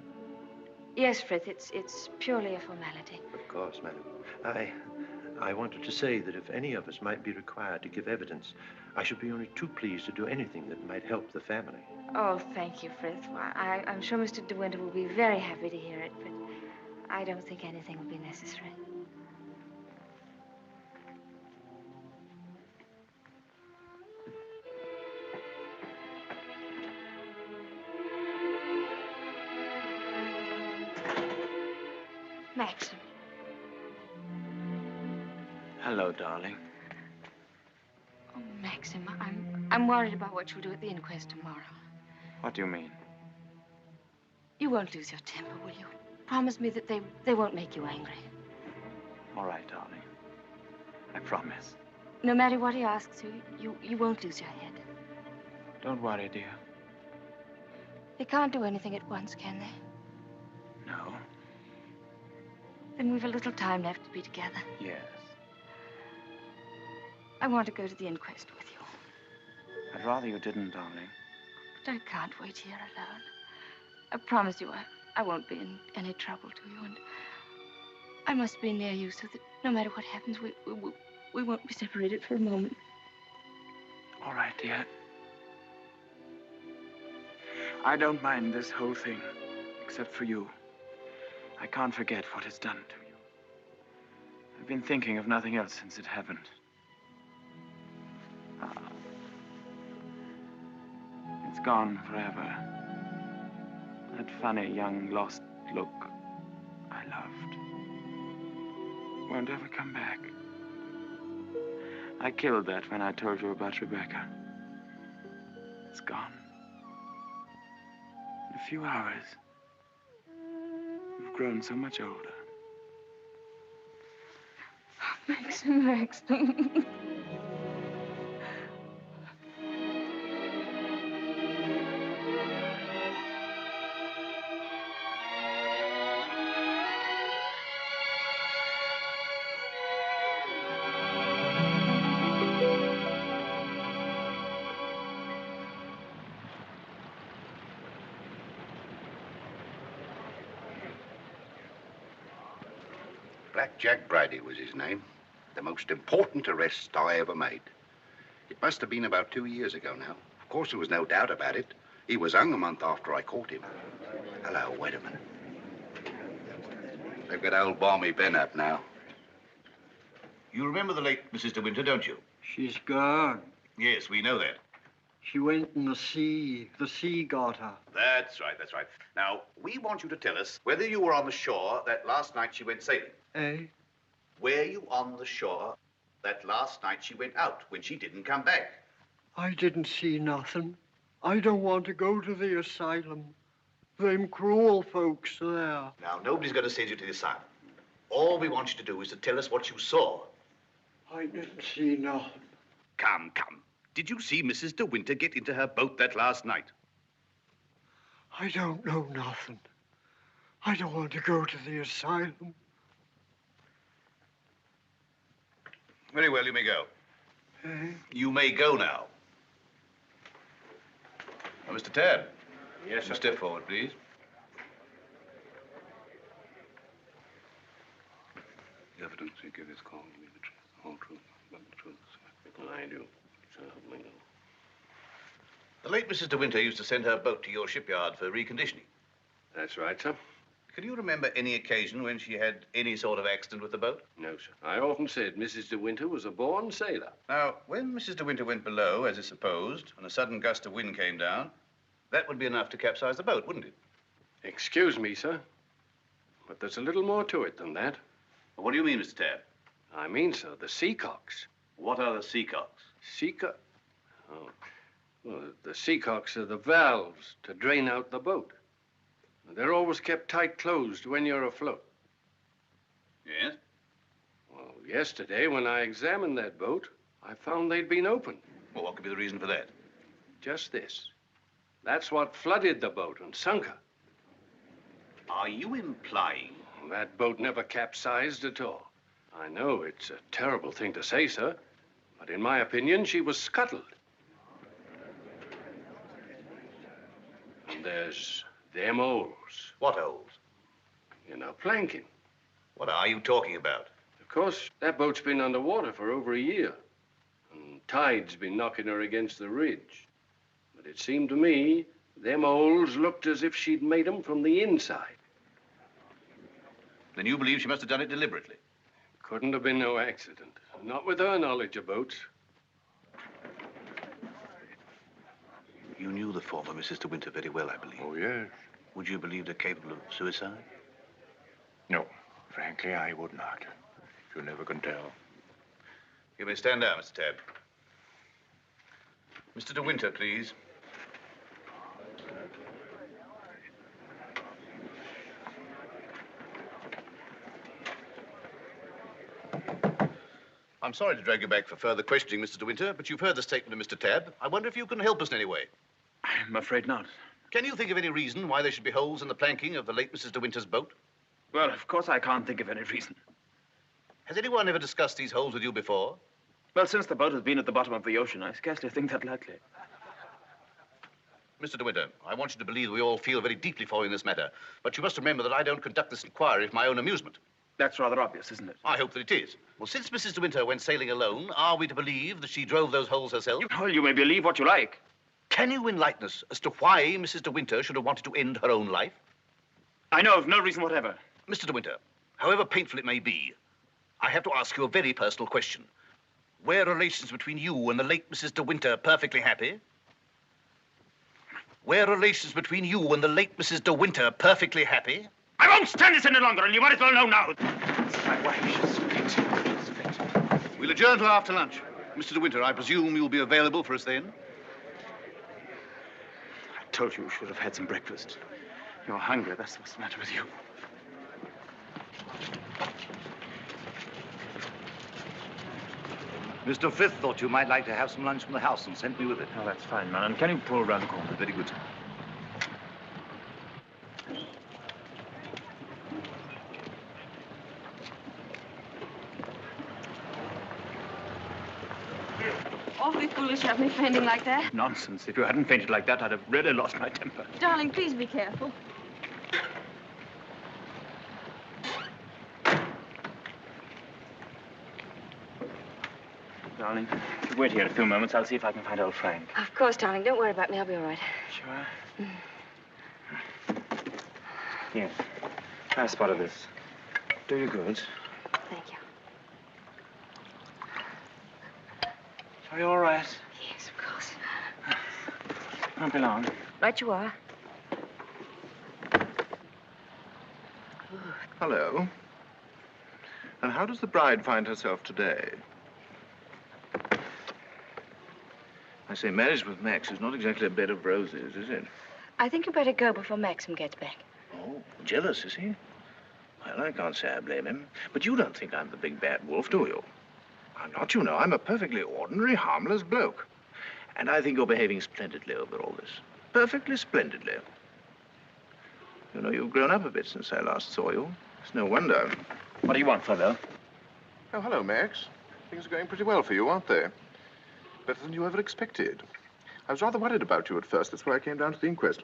Yes, Frith, it's purely a formality. Of course, madam. I wanted to say that if any of us might be required to give evidence, I should be only too pleased to do anything that might help the family. Oh, thank you, Frith. Well, I'm sure Mr. De Winter will be very happy to hear it, but I don't think anything will be necessary. Maxim. Hello, darling. Oh, Maxim, I'm worried about what you'll do at the inquest tomorrow. What do you mean? You won't lose your temper, will you? Promise me that they won't make you angry. All right, darling. I promise. No matter what he asks you won't lose your head. Don't worry, dear. They can't do anything at once, can they? No. Then we've a little time left to be together. Yes. I want to go to the inquest with you. I'd rather you didn't, darling. But I can't wait here alone. I promise you I won't be in any trouble to you, and I must be near you so that no matter what happens, we won't be separated for a moment. All right, dear. I don't mind this whole thing, except for you. I can't forget what it's done to you. I've been thinking of nothing else since it happened. It's gone forever. That funny, young, lost look I loved won't ever come back. I killed that when I told you about Rebecca. It's gone. In a few hours, you've grown so much older. Maxim. Black Jack Brady was his name. The most important arrest I ever made. It must have been about 2 years ago now. Of course, there was no doubt about it. He was hung a month after I caught him. Hello, wait a minute. They've got old Balmy Ben up now. You remember the late Mrs. De Winter, don't you? She's gone. Yes, we know that. She went in the sea. The sea got her. That's right, that's right. Now, we want you to tell us whether you were on the shore that last night she went sailing. Eh? Were you on the shore that last night she went out when she didn't come back? I didn't see nothing. I don't want to go to the asylum. Them cruel folks there. Now, nobody's going to send you to the asylum. All we want you to do is to tell us what you saw. I didn't see nothing. Come, come. Did you see Mrs. De Winter get into her boat that last night? I don't know nothing. I don't want to go to the asylum. Very well, you may go. Eh? You may go now. Now, Mr. Tabb. Yes, sir. Step forward, please. The evidence you give is calling me the truth, whole truth, but the truth, sir. I do. So help me God. The late Mrs. De Winter used to send her boat to your shipyard for reconditioning. That's right, sir. Can you remember any occasion when she had any sort of accident with the boat? No, sir. I often said Mrs. De Winter was a born sailor. Now, when Mrs. De Winter went below, as is supposed, and a sudden gust of wind came down, that would be enough to capsize the boat, wouldn't it? Excuse me, sir, but there's a little more to it than that. What do you mean, Mr. Tabb? I mean, sir, the seacocks. What are the seacocks? Oh, well, the seacocks are the valves to drain out the boat. They're always kept tight closed when you're afloat. Yes? Well, yesterday, when I examined that boat, I found they'd been opened. Well, what could be the reason for that? Just this. That's what flooded the boat and sunk her. Are you implying? That boat never capsized at all. I know it's a terrible thing to say, sir, but in my opinion, she was scuttled. And there's them holes. What holes? In her planking. What are you talking about? Of course, that boat's been underwater for over a year, and tide's been knocking her against the ridge. But it seemed to me, them holes looked as if she'd made them from the inside. Then you believe she must have done it deliberately? Couldn't have been no accident. Not with her knowledge of boats. You knew the former Mrs. De Winter very well, I believe. Oh, yes. Would you believe her capable of suicide? No. Frankly, I would not. You never can tell. You may stand down, Mr. Tabb. Mr. De Winter, please. I'm sorry to drag you back for further questioning, Mr. De Winter, but you've heard the statement of Mr. Tabb. I wonder if you can help us in any way. I'm afraid not. Can you think of any reason why there should be holes in the planking of the late Mrs. De Winter's boat? Well, of course I can't think of any reason. Has anyone ever discussed these holes with you before? Well, since the boat has been at the bottom of the ocean, I scarcely think that likely. Mr. De Winter, I want you to believe we all feel very deeply for you in this matter, but you must remember that I don't conduct this inquiry for my own amusement. That's rather obvious, isn't it? I hope that it is. Well, since Mrs. De Winter went sailing alone, are we to believe that she drove those holes herself? Well, you may believe what you like. Can you enlighten us as to why Mrs. De Winter should have wanted to end her own life? I know of no reason whatever. Mr. De Winter, however painful it may be, I have to ask you a very personal question. Were relations between you and the late Mrs. De Winter perfectly happy? Were relations between you and the late Mrs. De Winter perfectly happy? I won't stand this any longer, and you might as well know now. My wife, she's fit. We'll adjourn till after lunch. Mr. De Winter, I presume you'll be available for us then? I told you should have had some breakfast. You're hungry, that's what's the matter with you. Mr. Frith thought you might like to have some lunch from the house and sent me with it. Oh, that's fine, man. And can you pull round the corner? Very good, sir. Awfully foolish of me fainting like that. Nonsense. If you hadn't fainted like that, I'd have really lost my temper. Darling, please be careful. Darling, if you wait here a few moments, I'll see if I can find old Frank. Of course, darling. Don't worry about me. I'll be all right. Sure? Yes. I spotted this. Do you good. Thank you. Are you all right? Yes, of course. Won't be long. Right you are. Hello. And how does the bride find herself today? I say, marriage with Max is not exactly a bed of roses, is it? I think you better go before Maxim gets back. Oh, jealous, is he? Well, I can't say I blame him. But you don't think I'm the big bad wolf, do you? I'm not, you know. I'm a perfectly ordinary, harmless bloke. And I think you're behaving splendidly over all this. Perfectly splendidly. You know, you've grown up a bit since I last saw you. It's no wonder. What do you want, Flavel? Oh, hello, Max. Things are going pretty well for you, aren't they? Better than you ever expected. I was rather worried about you at first. That's why I came down to the inquest.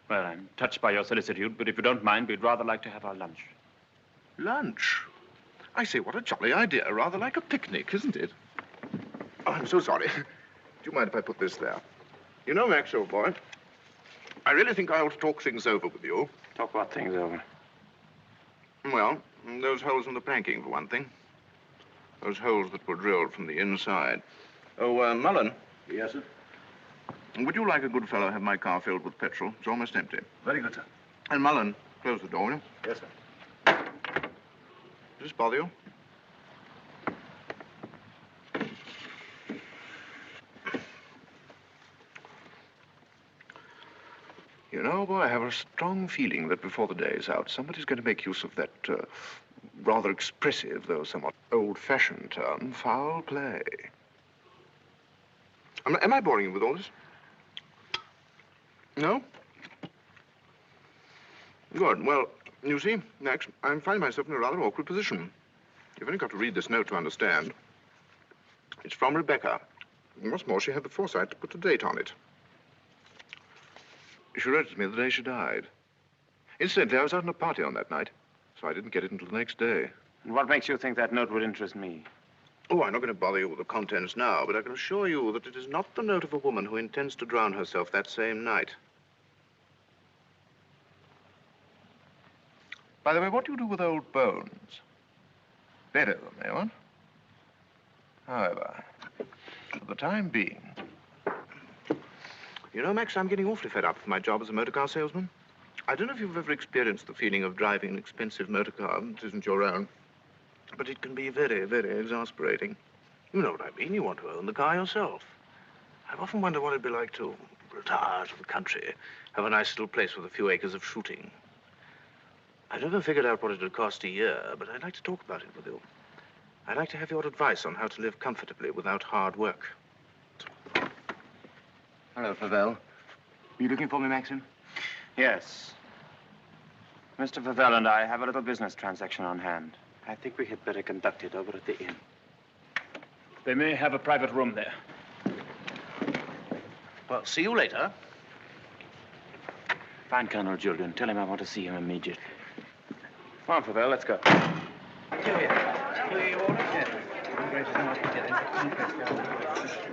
Well, I'm touched by your solicitude, but if you don't mind, we'd rather like to have our lunch. Lunch? I say, what a jolly idea. Rather like a picnic, isn't it? Oh, I'm so sorry. Do you mind if I put this there? You know, Max, old boy, I really think I ought to talk things over with you. Talk what things over? Well, those holes in the planking, for one thing. Those holes that were drilled from the inside. Oh, Mullen. Yes, sir? Would you like a good fellow have my car filled with petrol? It's almost empty. Very good, sir. And Mullen, close the door, will you? Yes, sir. Does this bother you? You know, boy, I have a strong feeling that before the day is out, somebody's going to make use of that rather expressive, though somewhat old-fashioned term, foul play. Am I boring you with all this? No? Good. Well, you see, Max, I find myself in a rather awkward position. You've only got to read this note to understand. It's from Rebecca. And what's more, she had the foresight to put a date on it. She wrote it to me the day she died. Incidentally, I was out on a party on that night, so I didn't get it until the next day. And what makes you think that note would interest me? Oh, I'm not going to bother you with the contents now, but I can assure you that it is not the note of a woman who intends to drown herself that same night. By the way, what do you do with old bones? Bury them, eh, what? However, for the time being... You know, Max, I'm getting awfully fed up with my job as a motor car salesman. I don't know if you've ever experienced the feeling of driving an expensive motor car that isn't your own, but it can be very, very exasperating. You know what I mean. You want to own the car yourself. I've often wondered what it'd be like to retire to the country, have a nice little place with a few acres of shooting. I've never figured out what it'd cost a year, but I'd like to talk about it with you. I'd like to have your advice on how to live comfortably without hard work. Hello, Flavel. Are you looking for me, Maxim? Yes. Mr. Flavel and I have a little business transaction on hand. I think we had better conduct it over at the inn. They may have a private room there. Well, see you later. Find Colonel Julian. Tell him I want to see him immediately. Come on, Flavel, let's go.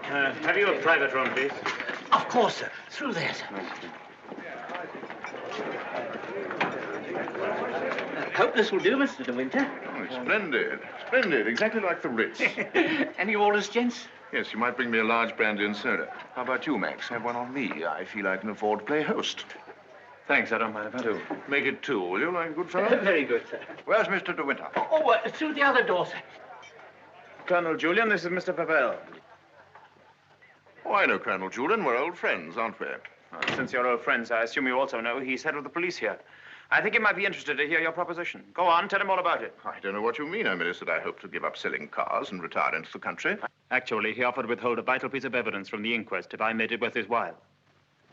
Have you a private room, please? Of course, sir. Through there, sir. Hope this will do, Mr. De Winter. Oh, it's splendid. Splendid. Exactly like the Ritz. Any orders, gents? Yes, you might bring me a large brandy and soda. How about you, Max? Have one on me. I feel I can afford to play host. Thanks, I don't mind if I do. Make it two, will you, like a good fellow? Very good, sir. Where's Mr. De Winter? Through the other door, sir. Colonel Julian, this is Mr. Pavel. Oh, I know Colonel Julian. We're old friends, aren't we? Since you're old friends, I assume you also know he's head of the police here. I think he might be interested to hear your proposition. Go on, tell him all about it. I don't know what you mean. I merely said I hope to give up selling cars and retire into the country. Actually, he offered to withhold a vital piece of evidence from the inquest if I made it worth his while.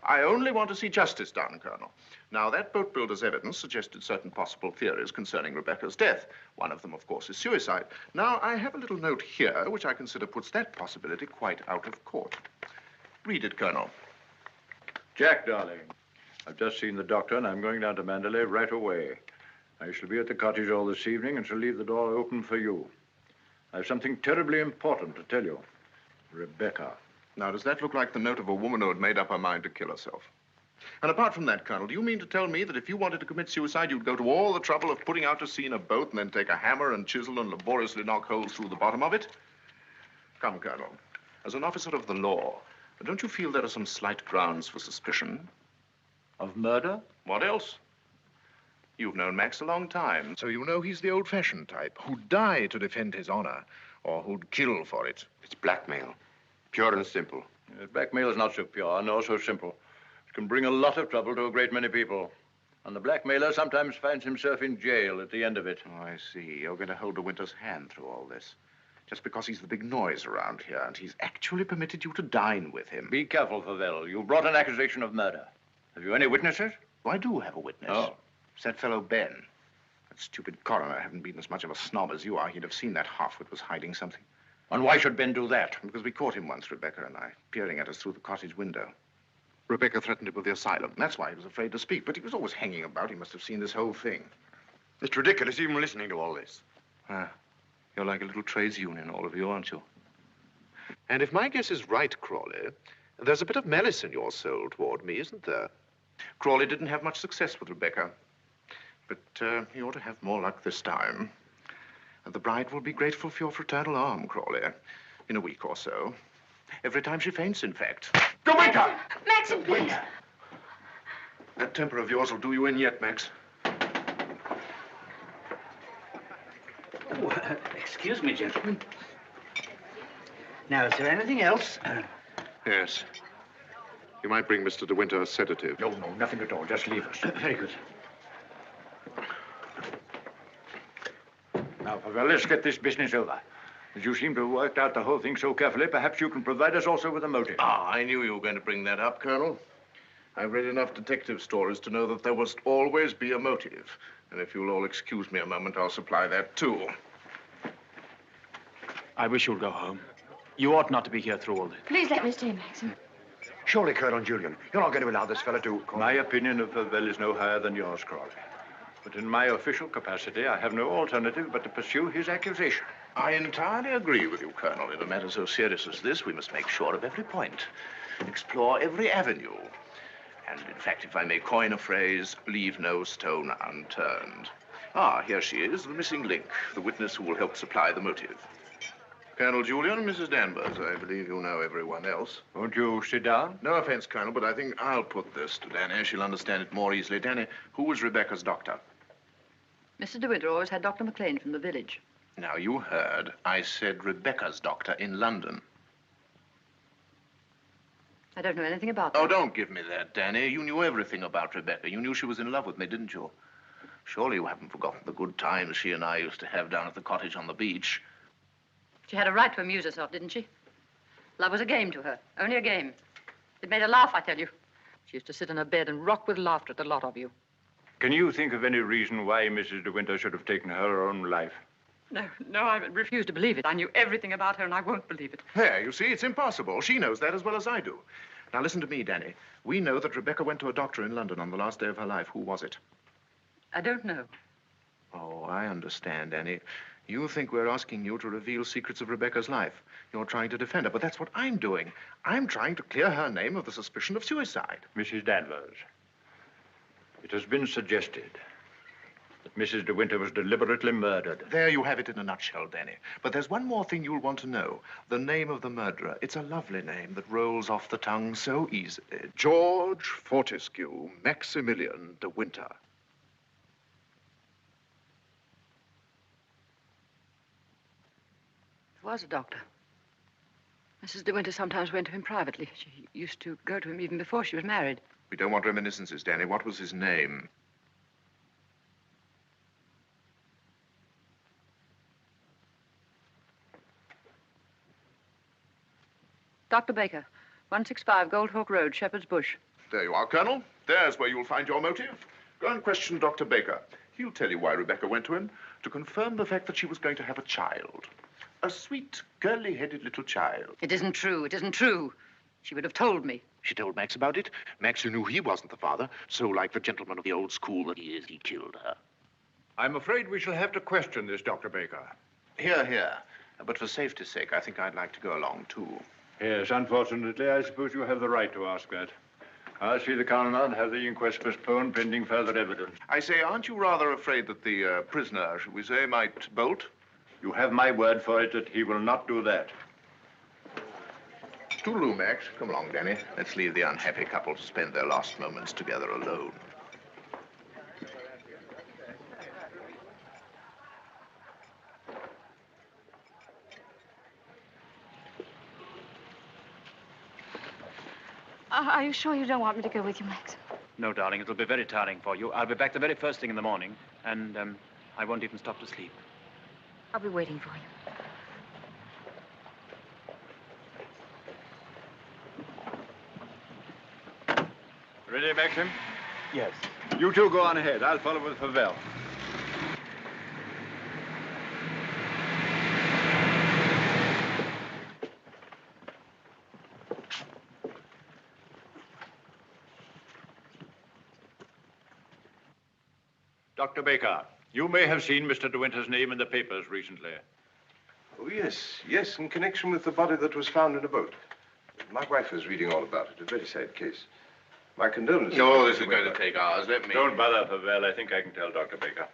I only want to see justice done, Colonel. Now, that boat builder's evidence suggested certain possible theories concerning Rebecca's death. One of them, of course, is suicide. Now, I have a little note here which I consider puts that possibility quite out of court. Read it, Colonel. Jack, darling, I've just seen the doctor, and I'm going down to Manderley right away. I shall be at the cottage all this evening and shall leave the door open for you. I have something terribly important to tell you. Rebecca. Now, does that look like the note of a woman who had made up her mind to kill herself? And apart from that, Colonel, do you mean to tell me that if you wanted to commit suicide, you'd go to all the trouble of putting out to sea in a boat and then take a hammer and chisel and laboriously knock holes through the bottom of it? Come, Colonel, as an officer of the law, don't you feel there are some slight grounds for suspicion? Of murder? What else? You've known Max a long time, so you know he's the old-fashioned type who'd die to defend his honor, or who'd kill for it. It's blackmail. Pure and simple. Blackmail is not so pure, nor so simple. It can bring a lot of trouble to a great many people. And the blackmailer sometimes finds himself in jail at the end of it. Oh, I see. You're going to hold De Winter's hand through all this. Just because he's the big noise around here, and he's actually permitted you to dine with him. Be careful, Favel. You brought an accusation of murder. Have you any witnesses? Oh, I do have a witness. Oh. It's that fellow Ben. That stupid coroner hadn't been as much of a snob as you are. He'd have seen that halfwit was hiding something. And why should Ben do that? Because we caught him once, Rebecca and I, peering at us through the cottage window. Rebecca threatened him with the asylum. That's why he was afraid to speak. But he was always hanging about. He must have seen this whole thing. It's ridiculous even listening to all this. You're like a little trades union, all of you, aren't you? And if my guess is right, Crawley, there's a bit of malice in your soul toward me, isn't there? Crawley didn't have much success with Rebecca. But he ought to have more luck this time. And the bride will be grateful for your fraternal arm, Crawley, in a week or so. Every time she faints, in fact. De Winter! Maxim, please. That temper of yours will do you in yet, Max. Oh, excuse me, gentlemen. Now, is there anything else? Yes. You might bring Mr. De Winter a sedative. No, nothing at all. Just leave us. Very good. Now, Pavel, let's get this business over. As you seem to have worked out the whole thing so carefully, perhaps you can provide us also with a motive. I knew you were going to bring that up, Colonel. I've read enough detective stories to know that there must always be a motive. And if you'll all excuse me a moment, I'll supply that, too. I wish you'd go home. You ought not to be here through all this. Please let me stay, Maxim. Surely, Colonel Julian, you're not going to allow this fellow to... My opinion of Pavel is no higher than yours, Crawley. But in my official capacity, I have no alternative but to pursue his accusation. I entirely agree with you, Colonel. In a matter so serious as this, we must make sure of every point, explore every avenue. And, in fact, if I may coin a phrase, leave no stone unturned. Here she is, the missing link, the witness who will help supply the motive. Colonel Julian and Mrs. Danvers, I believe you know everyone else. Won't you sit down? No offense, Colonel, but I think I'll put this to Danny. She'll understand it more easily. Danny, who was Rebecca's doctor? Mr. De Winter always had Dr. McLean from the village. Now, you heard. I said Rebecca's doctor in London. I don't know anything about that. Oh, don't give me that, Danny. You knew everything about Rebecca. You knew she was in love with me, didn't you? Surely you haven't forgotten the good times she and I used to have down at the cottage on the beach. She had a right to amuse herself, didn't she? Love was a game to her, only a game. It made her laugh, I tell you. She used to sit in her bed and rock with laughter at the lot of you. Can you think of any reason why Mrs. De Winter should have taken her own life? No, I refuse to believe it. I knew everything about her, and I won't believe it. There, you see, it's impossible. She knows that as well as I do. Now, listen to me, Danny. We know that Rebecca went to a doctor in London on the last day of her life. Who was it? I don't know. Oh, I understand, Danny. You think we're asking you to reveal secrets of Rebecca's life. You're trying to defend her, but that's what I'm doing. I'm trying to clear her name of the suspicion of suicide. Mrs. Danvers, it has been suggested that Mrs. de Winter was deliberately murdered. There you have it in a nutshell, Danny. But there's one more thing you'll want to know. The name of the murderer. It's a lovely name that rolls off the tongue so easily. George Fortescue Maximilian de Winter. He was a doctor. Mrs. de Winter sometimes went to him privately. She used to go to him even before she was married. We don't want reminiscences, Danny. What was his name? Dr. Baker, 165 Gold Hawk Road, Shepherd's Bush. There you are, Colonel. There's where you'll find your motive. Go and question Dr. Baker. He'll tell you why Rebecca went to him, to confirm the fact that she was going to have a child. A sweet, curly-headed little child. It isn't true. It isn't true. She would have told me. She told Max about it. Max, who knew he wasn't the father, so like the gentleman of the old school that he is, he killed her. I'm afraid we shall have to question this, Dr. Baker. Here, here. But for safety's sake, I think I'd like to go along, too. Yes, unfortunately, I suppose you have the right to ask that. I'll see the coroner and have the inquest postponed pending further evidence. I say, aren't you rather afraid that the prisoner, shall we say, might bolt? You have my word for it that he will not do that. Toodaloo, Max. Come along, Danny. Let's leave the unhappy couple to spend their last moments together alone. Are you sure you don't want me to go with you, Max? No, darling, it'll be very tiring for you. I'll be back the very first thing in the morning, and I won't even stop to sleep. I'll be waiting for you. Ready, Maxim? Yes. You two go on ahead. I'll follow with Favell. Dr. Baker, you may have seen Mr. de Winter's name in the papers recently. Oh, yes, in connection with the body that was found in a boat. My wife was reading all about it. A very sad case. My condolences. No, this is going to take hours. Let me... Don't bother, Favell. I think I can tell Dr. Baker.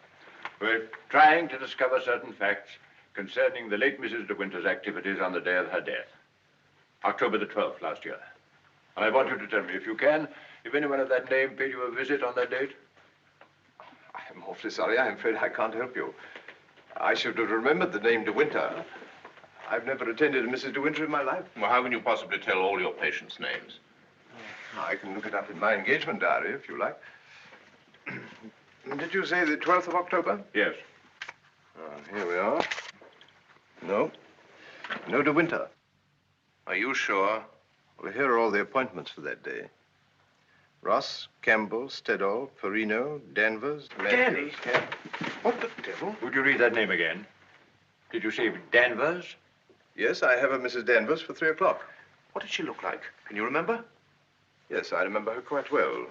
We're trying to discover certain facts concerning the late Mrs. de Winter's activities on the day of her death. October the 12th last year. And I want you to tell me, if you can, if anyone of that name paid you a visit on that date. I'm awfully sorry. I'm afraid I can't help you. I should have remembered the name de Winter. I've never attended a Mrs. de Winter in my life. Well, how can you possibly tell all your patients' names? I can look it up in my engagement diary, if you like. Did you say the 12th of October? Yes. Here we are. No. No de Winter. Are you sure? Well, here are all the appointments for that day. Ross, Campbell, Stedall, Perino, Danvers, Danny? Yeah. What the devil? Would you read that name again? Did you say Danvers? Yes, I have a Mrs. Danvers for 3 o'clock. What did she look like? Can you remember? Yes, I remember her quite well.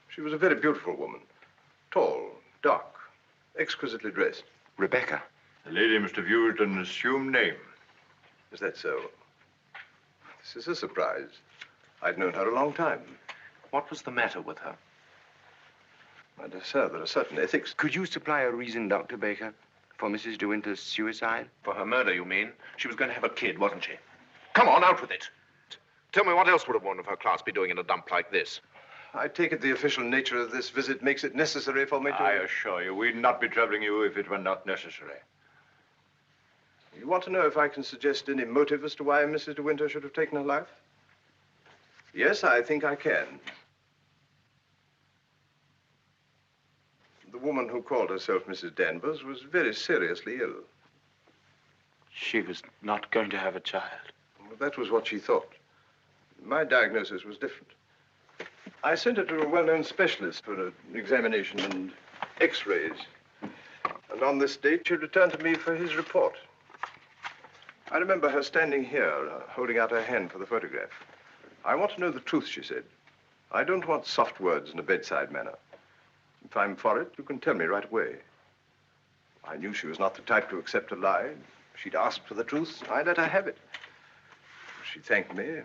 She was a very beautiful woman. Tall, dark, exquisitely dressed. Rebecca. The lady must have used an assumed name. Is that so? This is a surprise. I'd known her a long time. What was the matter with her? My dear sir, there are certain ethics. Could you supply a reason, Dr. Baker, for Mrs. de Winter's suicide? For her murder, you mean? She was going to have a kid, wasn't she? Come on, out with it. Tell me, what else would a woman of her class be doing in a dump like this? I take it the official nature of this visit makes it necessary for me to... I assure you, we'd not be troubling you if it were not necessary. You want to know if I can suggest any motive as to why Mrs. de Winter should have taken her life? Yes, I think I can. The woman who called herself Mrs. Danvers was very seriously ill. She was not going to have a child. Well, that was what she thought. My diagnosis was different. I sent her to a well-known specialist for an examination and x-rays. And on this date, she returned to me for his report. I remember her standing here, holding out her hand for the photograph. I want to know the truth, she said. I don't want soft words in a bedside manner. If I'm for it, you can tell me right away. I knew she was not the type to accept a lie. If she'd asked for the truth, I let her have it. She thanked me.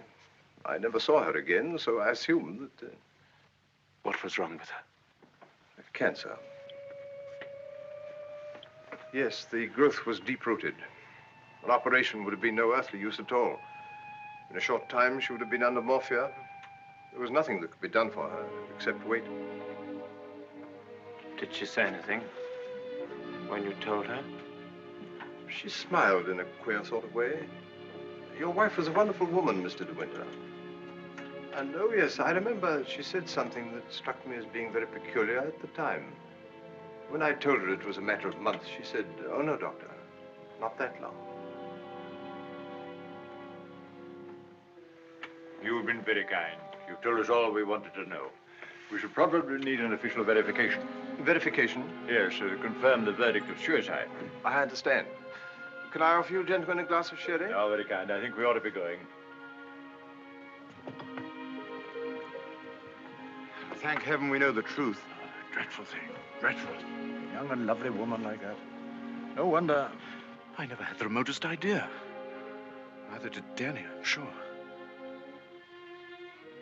I never saw her again, so I assumed that... What was wrong with her? Cancer. Yes, the growth was deep-rooted. An operation would have been no earthly use at all. In a short time, she would have been under morphia. There was nothing that could be done for her except wait. Did she say anything when you told her? She smiled in a queer sort of way. Your wife was a wonderful woman, Mr. De Winter. And, oh, yes, I remember she said something that struck me as being very peculiar at the time. When I told her it was a matter of months, she said, "Oh, no, Doctor, not that long." You've been very kind. You've told us all we wanted to know. We should probably need an official verification. Verification? Yes, to confirm the verdict of suicide. I understand. Can I offer you gentlemen a glass of sherry? Oh, very kind. I think we ought to be going. Thank heaven we know the truth. Dreadful thing. Dreadful. A young and lovely woman like that. No wonder. I never had the remotest idea. Neither did Danny, I'm sure.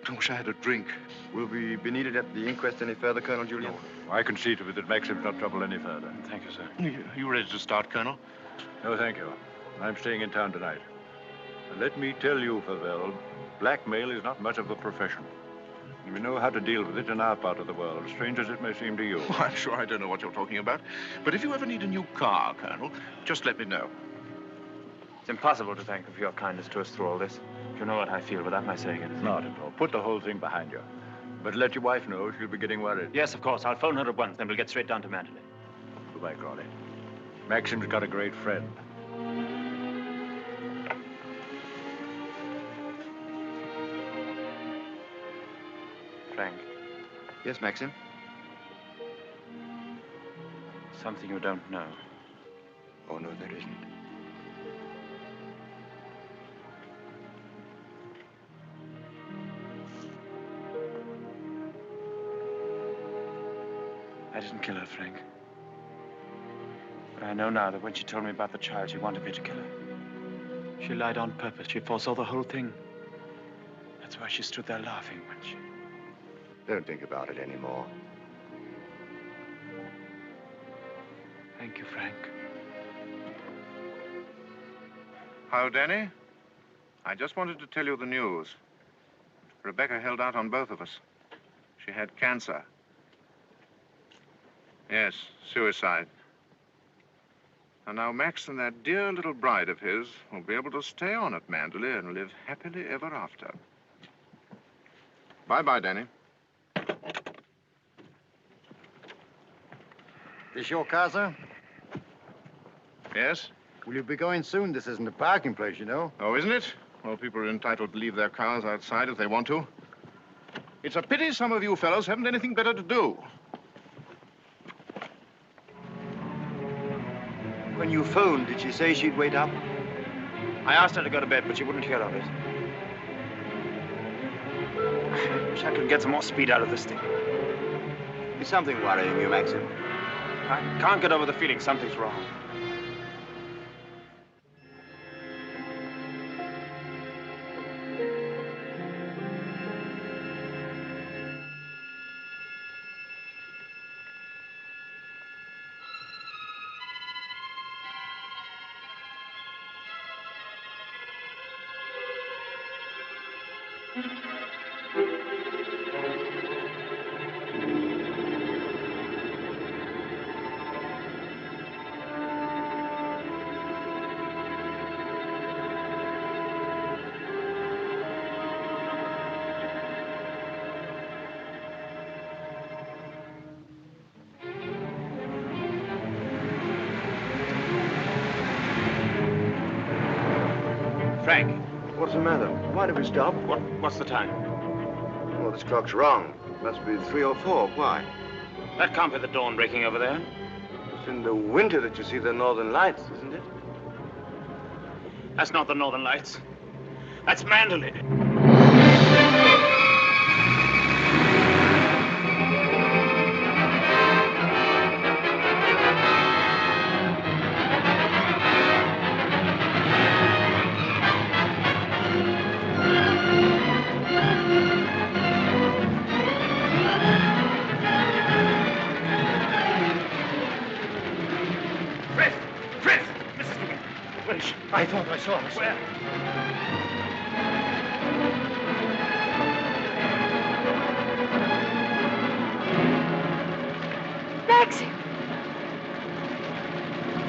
I wish I had a drink. Will we be needed at the inquest any further, Colonel Julian? No. I can see to it that Maxim's not troubled any further. Thank you, sir. You ready to start, Colonel? No, thank you. I'm staying in town tonight. And let me tell you, Favell, blackmail is not much of a profession. We know how to deal with it in our part of the world, strange as it may seem to you. Oh, I'm sure I don't know what you're talking about. But if you ever need a new car, Colonel, just let me know. It's impossible to thank you for your kindness to us through all this. You know what I feel without my saying it. Not at all. Put the whole thing behind you. But let your wife know she'll be getting worried. Yes, of course. I'll phone her at once, then we'll get straight down to Manderley. Goodbye, Crawley. Maxim's got a great friend. Frank. Yes, Maxim? Something you don't know. Oh, no, there isn't. I didn't kill her, Frank. But I know now that when she told me about the child, she wanted me to kill her. She lied on purpose. She foresaw the whole thing. That's why she stood there laughing when she... Don't think about it anymore. Thank you, Frank. How, Danny? I just wanted to tell you the news. Rebecca held out on both of us. She had cancer. Yes, suicide. And now Max and that dear little bride of his will be able to stay on at Manderley and live happily ever after. Bye-bye, Danny. This your car, sir? Yes? Will you be going soon? This isn't a parking place, you know. Oh, isn't it? Well, people are entitled to leave their cars outside if they want to. It's a pity some of you fellows haven't anything better to do. When you phoned, did she say she'd wait up? I asked her to go to bed, but she wouldn't hear of it. I wish I could get some more speed out of this thing. Is something worrying you, Maxim? I can't get over the feeling something's wrong. Frank. What's the matter? Why did we stop? What's the time? Well, this clock's wrong. It must be 3 or 4. Why? That can't be the dawn breaking over there. It's in the winter that you see the northern lights, isn't it? That's not the northern lights. That's Manderley. Press Well, I thought I saw her, sir. Where? Maxim!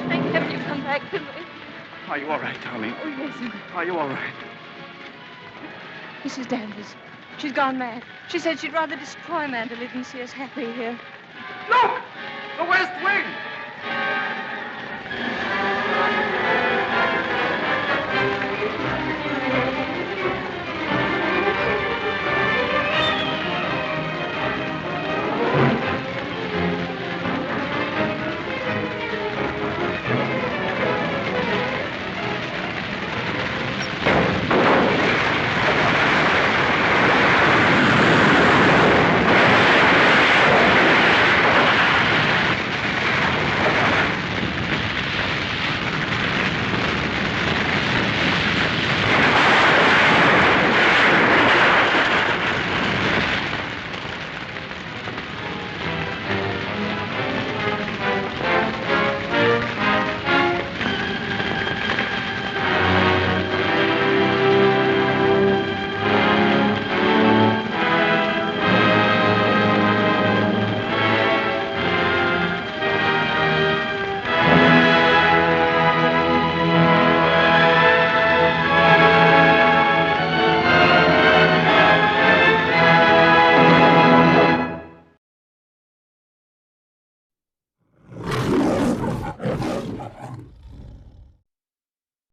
Thank heaven you've come back to me. Are you all right, darling? Oh, yes. Are you all right? Mrs. Danvers. She's gone mad. She said she'd rather destroy Manderley than see us happy here. Look! The West Wing!